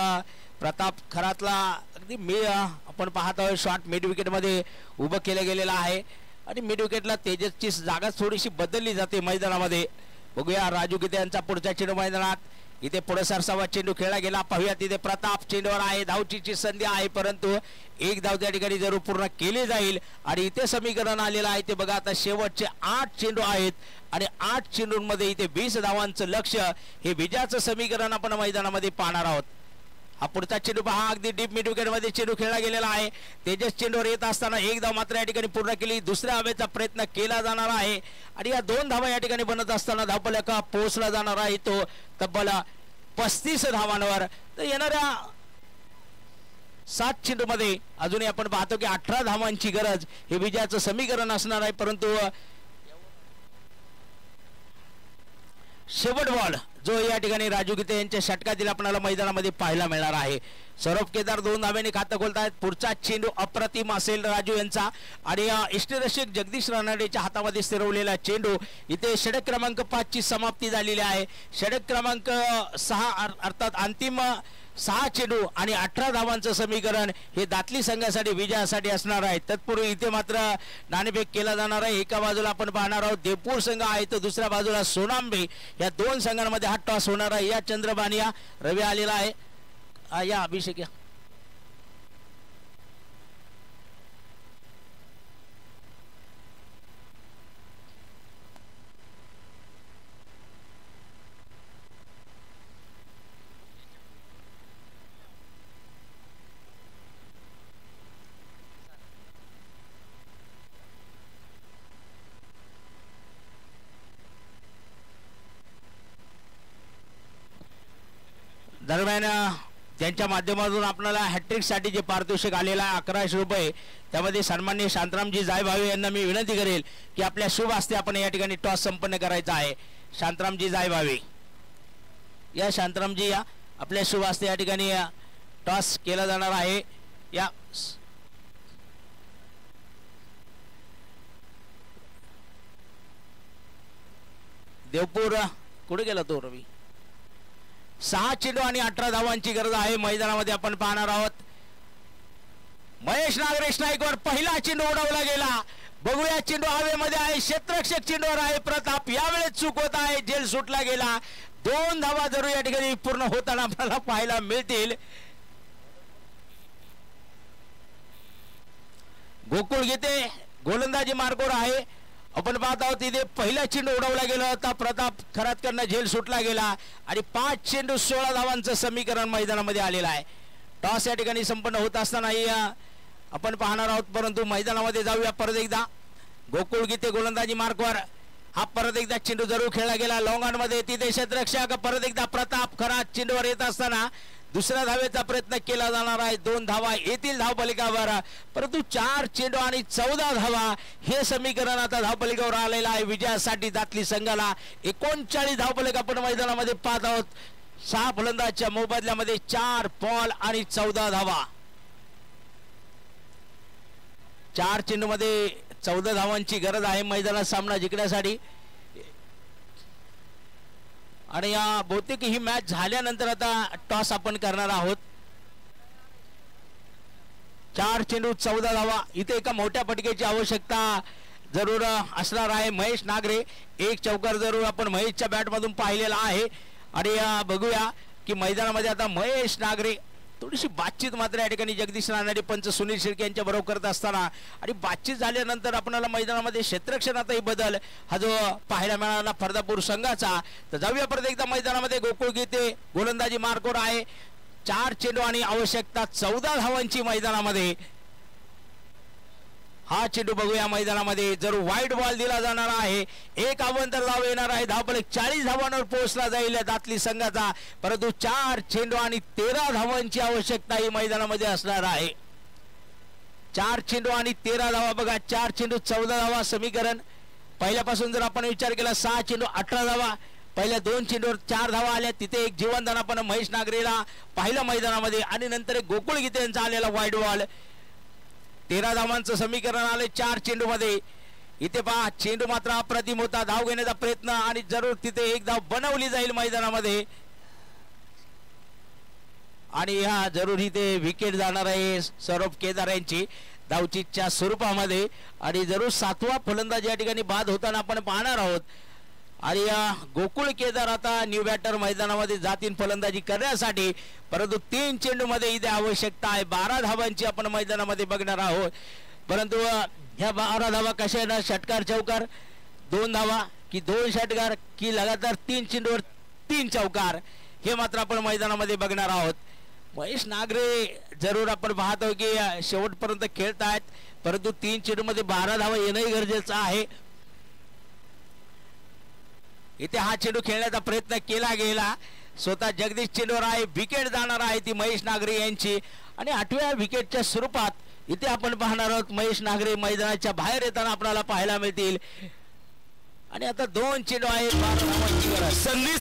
प्रताप खरातला अगदी आपण पाहत आहोत शॉट मिड विकेट मध्ये उभं केलं गेलेलं आहे आणि मिड विकेटला तेजसची जागा थोडीशी बदलली जाते मैदानामध्ये. बघूया राजू गीते यांचा पुढचा चेंडू मैदानात. इथे पुढे सरसावा चेंडू खेळला गेला. पाहूया तिथे प्रताप चेंडूवर आहे. धावचीची संधी आहे परंतु एक धाव त्या ठिकाणी जरूर पूर्ण केली जाईल आणि इथे समीकरण आलेलं आहे. ते बघा आता शेवटचे 8 चेंडू आहेत आणि 8 चेंडूंमध्ये इथे 20 धावांचं लक्ष्य हे विजयाचं समीकरण आपण मैदानामध्ये पाहणार आहोत. हा पुढचा चेंडू पहा अगदी डीप मिड विकेट मध्ये चेंडू खेळला गेलेला आहे. तेजस चेंडूवर येत असताना एक धाव मात्र या ठिकाणी पूर्ण केली. दुसऱ्या हवेचा प्रयत्न केला जाणार आहे आणि या 2 धावा या ठिकाणी बनत असताना धावपलका पोहोचला जाणार आहे तो तब्बल 35 धावांवर. तर येणाऱ्या 7 चेंडू मध्ये अजूनही आपण पाहतो की 18 धावांची गरज हे विजयाचं समीकरण असणार आहे. परंतु शेवट बॉल जो या ठिकाणी राजू गीते यांच्या षटकातील आपल्याला मैदानामध्ये पाहायला मिळणार आहे. सौरभ केदार 2 धाब्याने खातं खोलतायत. पुढचा चेंडू अप्रतिम असेल राजू यांचा आणि इष्टरक्षक जगदीश रानडेच्या हातामध्ये स्थिरवलेला चेंडू. इथे षटक क्रमांक 5 ची समाप्ती झालेली आहे. षटक क्रमांक 6 अर्थात अंतिम 6 चेंडू आणि 18 धावांचं समीकरण हे दातली संघासाठी विजयासाठी असणार आहे. तत्पूर्वी इथे मात्र नाणेफेक केला जाणार आहे. एका बाजूला आपण पाहणार आहोत देवपूर संघ आहे तर दुसऱ्या बाजूला सोनांबे. या दोन संघांमध्ये हा टॉस होणार आहे. या चंद्रबानिया रवी आलेला आहे. या अभिषेक या दरम्यान त्यांच्या माध्यमातून आपल्याला हॅट्रिक साठी जे पारितोषिक आलेला आहे 1100 रुपये त्यामध्ये सन्माननीय शांतरामजी जायभावे यांना मी विनंती करेल की आपल्या शुभ हस्ते आपण या ठिकाणी टॉस संपन्न करायचा आहे. शांतरामजी जायभावे या शांतरामजी या आपल्या शुभ हस्ते या ठिकाणी टॉस केला जाणार आहे. या देवपूर कुठे गेला तो रवी. 6 चेंडू आणि 18 धावांची गरज आहे मैदानामध्ये आपण पाहणार आहोत. महेश नागरे स्ट्राईकवर पहिला चेंडू उडवला गेला. बघूया चेंडू हवेमध्ये आहे. क्षेत्ररक्षक चेंडूवर आहे प्रताप. यावेळेस चूक होत आहे. जेल सुटला गेला. 2 धावा जरूर या ठिकाणी पूर्ण होताना आपल्याला पाहायला मिळतील. गोकुळ गीते गोलंदाजी मार्गावर आहे. आपण पाहत आहोत तिथे पहिला चेंडू उडवला गेला होता. प्रताप खरातकरनं झेल सुटला गेला आणि 5 चेंडू 16 धावांचं समीकरण मैदानामध्ये आलेलं आहे. टॉस या ठिकाणी संपन्न होत असताना आपण पाहणार आहोत. परंतु मैदानामध्ये जाऊया परत एकदा. गोकुळ गीते गोलंदाजी मार्कवर हा परत एकदा चेंडू जरूर खेळला गेला. लॉंगांमध्ये तिथे क्षेत्ररक्षक परत एकदा प्रताप खरात चेंडूवर येत असताना दुसऱ्या धावेचा प्रयत्न केला जाणार आहे. 2 धावा येतील धावफलकावर परंतु 4 चेंडू आणि 14 धावा हे समीकरण आता धावफलकावर आलेलं आहे. विजयासाठी दातली संघाला 39 धावफलक आपण मैदानामध्ये पाहत आहोत. 6 फलंदाजच्या मोबदल्यामध्ये 4 बॉल आणि 14 धावा. 4 चेंडू मध्ये 14 धावांची गरज आहे मैदानात सामना जिंकण्यासाठी. आणि या बहुतेक ही मॅच झाल्यानंतर आता टॉस आपण करणार आहोत. 4 चेंडू 14 धावा. इथे एका मोठ्या फटकेची आवश्यकता जरूर असणार आहे. महेश नागरे एक चौकार जरूर आपण महेशच्या बॅट मधून पाहिलेला आहे. आणि बघूया की मैदानामध्ये आता महेश नागरे थोडीशी बातचीत मात्र या ठिकाणी जगदीश रानडे पंच सुनील शिर्के यांच्या बरोबर करत असताना आणि बातचीत झाल्यानंतर आपल्याला मैदानामध्ये क्षेत्ररक्षणातही बदल हा जो पाहायला मिळाला फरदापूर संघाचा. तर जाऊया परत एकदा मैदानामध्ये. गोकुळ गीते गोलंदाजी मार्कवर आहे. 4 चेंडू आणि आवश्यकता 14 धावांची मैदानामध्ये. हा चेंडू बघूया मैदानामध्ये जर वाईड बॉल दिला जाणार आहे. एक अवंतर धाव येणार आहे. धावफलक 40 धावांवर पोहोचला जाईल दातली संघाचा. परंतु 4 चेंडू आणि 13 धावांची आवश्यकता ही मैदानामध्ये असणार आहे. 4 चेंडू आणि 13 धावा. बघा 4 चेंडू 14 धावा समीकरण. पहिल्यापासून जर आपण विचार केला 6 चेंडू 18 धावा. पहिल्या 2 चेंडूवर 4 धावा आल्या. तिथे एक जीवनदान आपण महेश नागरेला पाहिलं मैदानामध्ये आणि नंतर एक गोकुळ गीते यांचा आलेला वाईड बॉल. 13 धावांचं समीकरण आले 4 चेंडू मध्ये. इथे पहा चेंडू मात्र अप्रतिम होता. धाव घेण्याचा प्रयत्न आणि जरूर तिथे एक धाव बनवली जाईल मैदानामध्ये. आणि ह्या जरूर इथे विकेट जाणार आहे सौरभ केदार यांची धावचीच्या स्वरूपामध्ये. आणि जरूर 7वा फलंदाज या ठिकाणी बाद होताना आपण पाहणार आहोत. आणि गोकुळ केदार आता न्यू बॅटर मैदानामध्ये जातीन फलंदाजी करण्यासाठी. परंतु 3 चेंडू मध्ये इथे आवश्यकता आहे 12 धावांची आपण मैदानामध्ये बघणार आहोत. परंतु ह्या 12 धावा कशा ना षटकार चौकार 2 धावा की 2 षटकार की लगातार 3 चेंडूवर 3 चौकार हे मात्र आपण मैदानामध्ये बघणार आहोत. महेश नागरे जरूर आपण पाहतो की शेवटपर्यंत खेळत आहेत. परंतु 3 चेंडू मध्ये 12 धावा येणंही गरजेचं आहे. इथे हा चेंडू खेळण्याचा प्रयत्न केला गेला. स्वतः जगदीश चेंडूवर आहे. विकेट जाणार आहे ती महेश नागरे यांची. आणि 8व्या विकेटच्या स्वरूपात इथे आपण पाहणार आहोत महेश नागरे मैदानाच्या बाहेर येताना आपल्याला पाहायला मिळतील. आणि आता 2 चेंडू आहेत 12 धावांची गरज. संधी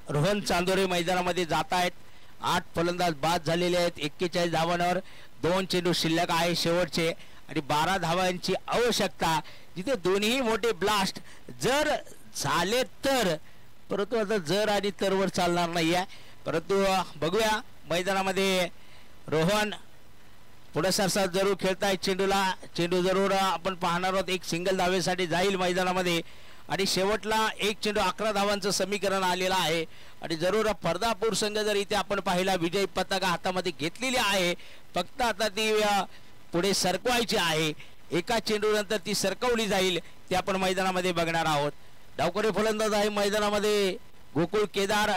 रोहन चांदोरे मैदानामध्ये जात आहेत. 8 फलंदाज बाद झालेले आहेत 41 धावांवर. 2 चेंडू शिल्लक आहे शेवटचे आणि 12 धावांची आवश्यकता. जिथे दोन्ही मोठे ब्लास्ट जर झाले तर, परंतु आता जर आणि तरवर चालणार नाहीये. परंतु बघूया मैदानामध्ये रोहन पुढे सरसात जरूर खेळतायत. चेंडू जरूर आपण पाहणार आहोत. एक सिंगल धावेसाठी जाईल मैदानामध्ये आणि शेवटला 1 चेंडू 11 धावांचं समीकरण आलेलं आहे. आणि जरूर फरदापूर संघ जर इथे आपण पाहिला विजय पताका हातामध्ये घेतलेली आहे. फक्त आता ती पुढे सरकवायची आहे. एका चेंडू नंतर ती सरकवली जाईल ते आपण मैदानामध्ये बघणार आहोत. डावखोरे फलंदाज आहे मैदानामध्ये गोकुळ केदार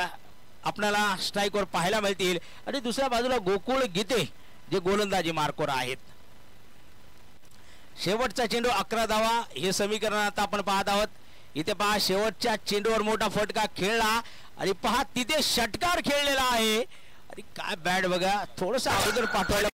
आपल्याला स्ट्राईकवर पाहायला मिळतील आणि दुसऱ्या बाजूला गोकुळ गीते जे गोलंदाजी मार्कवर आहेत. शेवटचा चेंडू 11 धावा हे समीकरण आता आपण पाहत आहोत. इथे पहा शेवटच्या चेंडूवर मोठा फटका खेळला आणि पहा तिथे षटकार खेळलेला आहे. आणि काय बॅट बघा थोडस अगोदर पाठवायला.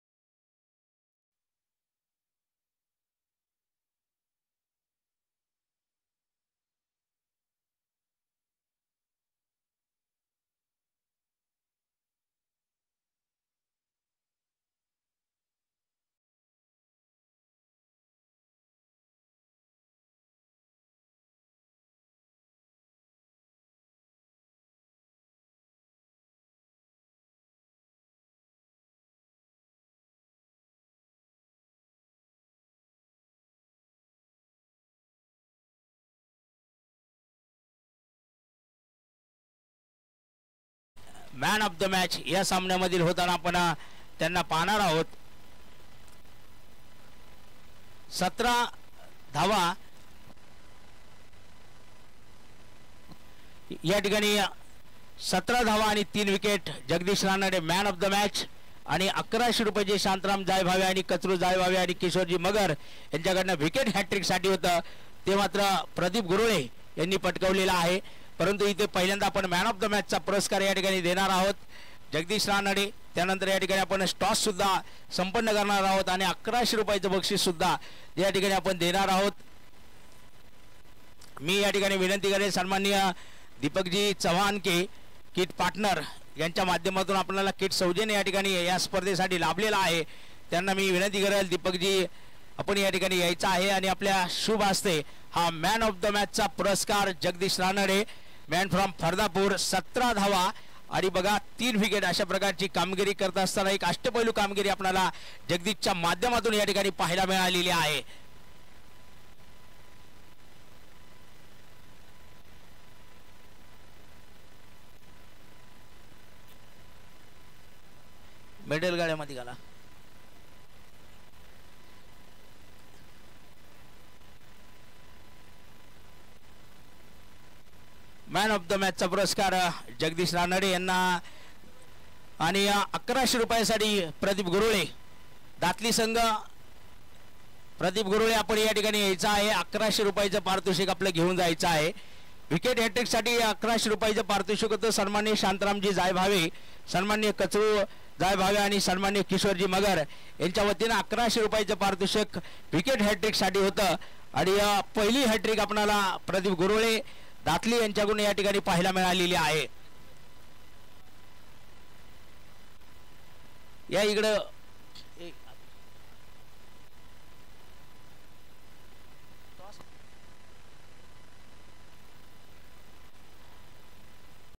मॅन ऑफ द मॅच या सामन्यामधील होताना आपण त्यांना पाहणार आहोत. 17 धावा या ठिकाणी 17 धावा आणि 3 wicket. Jagdish Ranade man of the match आणि 1100 रुपये शांतराम जायभावे आणि कचरू जायभावे आणि किशोरजी मगर यांच्याकडनं विकेट हॅट्रिक साठी होतं ते मात्र प्रदीप गुरुळे यांनी पटकावलेला आहे. परंतु इथे पहिल्यांदा आपण मॅन ऑफ द मॅचचा पुरस्कार या ठिकाणी देणार आहोत जगदीश रानडे. त्यानंतर या ठिकाणी आपण टॉस सुद्धा संपन्न करणार आहोत आणि 1100 रुपयाचं बक्षीस सुद्धा या ठिकाणी आपण देणार आहोत. मी या ठिकाणी विनंती करेन सन्माननीय दीपकजी चव्हाण के किट पार्टनर यांच्या माध्यमातून आपल्याला किट सौजन्य या ठिकाणी या स्पर्धेसाठी लाभलेला आहे. त्यांना मी विनंती करेल दीपकजी आपण या ठिकाणी यायचं आहे आणि आपल्या शुभ हस्ते हा मॅन ऑफ द मॅचचा पुरस्कार जगदीश रानडे मॅन फ्रॉम फरदापूर 17 धावा आणि बघा 3 विकेट अशा प्रकारची कामगिरी करत असताना एक अष्टपैलू कामगिरी आपल्याला जगदीशच्या माध्यमातून या ठिकाणी पाहायला मिळालेली आहे. मिडल गाड्यामध्ये घाला. मॅन ऑफ द मॅचचा पुरस्कार जगदीश रानडे यांना आणि 1100 रुपयासाठी प्रदीप गुरुळे दातली संघ. प्रदीप गुरुळे आपण या ठिकाणी यायचं आहे. 1100 रुपयाचं पारितोषिक आपलं घेऊन जायचं आहे. विकेट हॅट्रिक साठी 1100 रुपयाचं पारितोषिक होतं. सन्माननीय शांतरामजी जायभावे सन्माननीय कचरू जायभावे आणि सन्माननीय किशोरजी मगर यांच्या वतीने 1100 रुपयाचं पारितोषिक विकेट हॅट्रिक साठी होतं. आणि पहिली हॅट्रिक आपल्याला प्रदीप गुरुळे दातली यांच्याकडून या ठिकाणी पाहायला मिळालेली आहे. या इकडं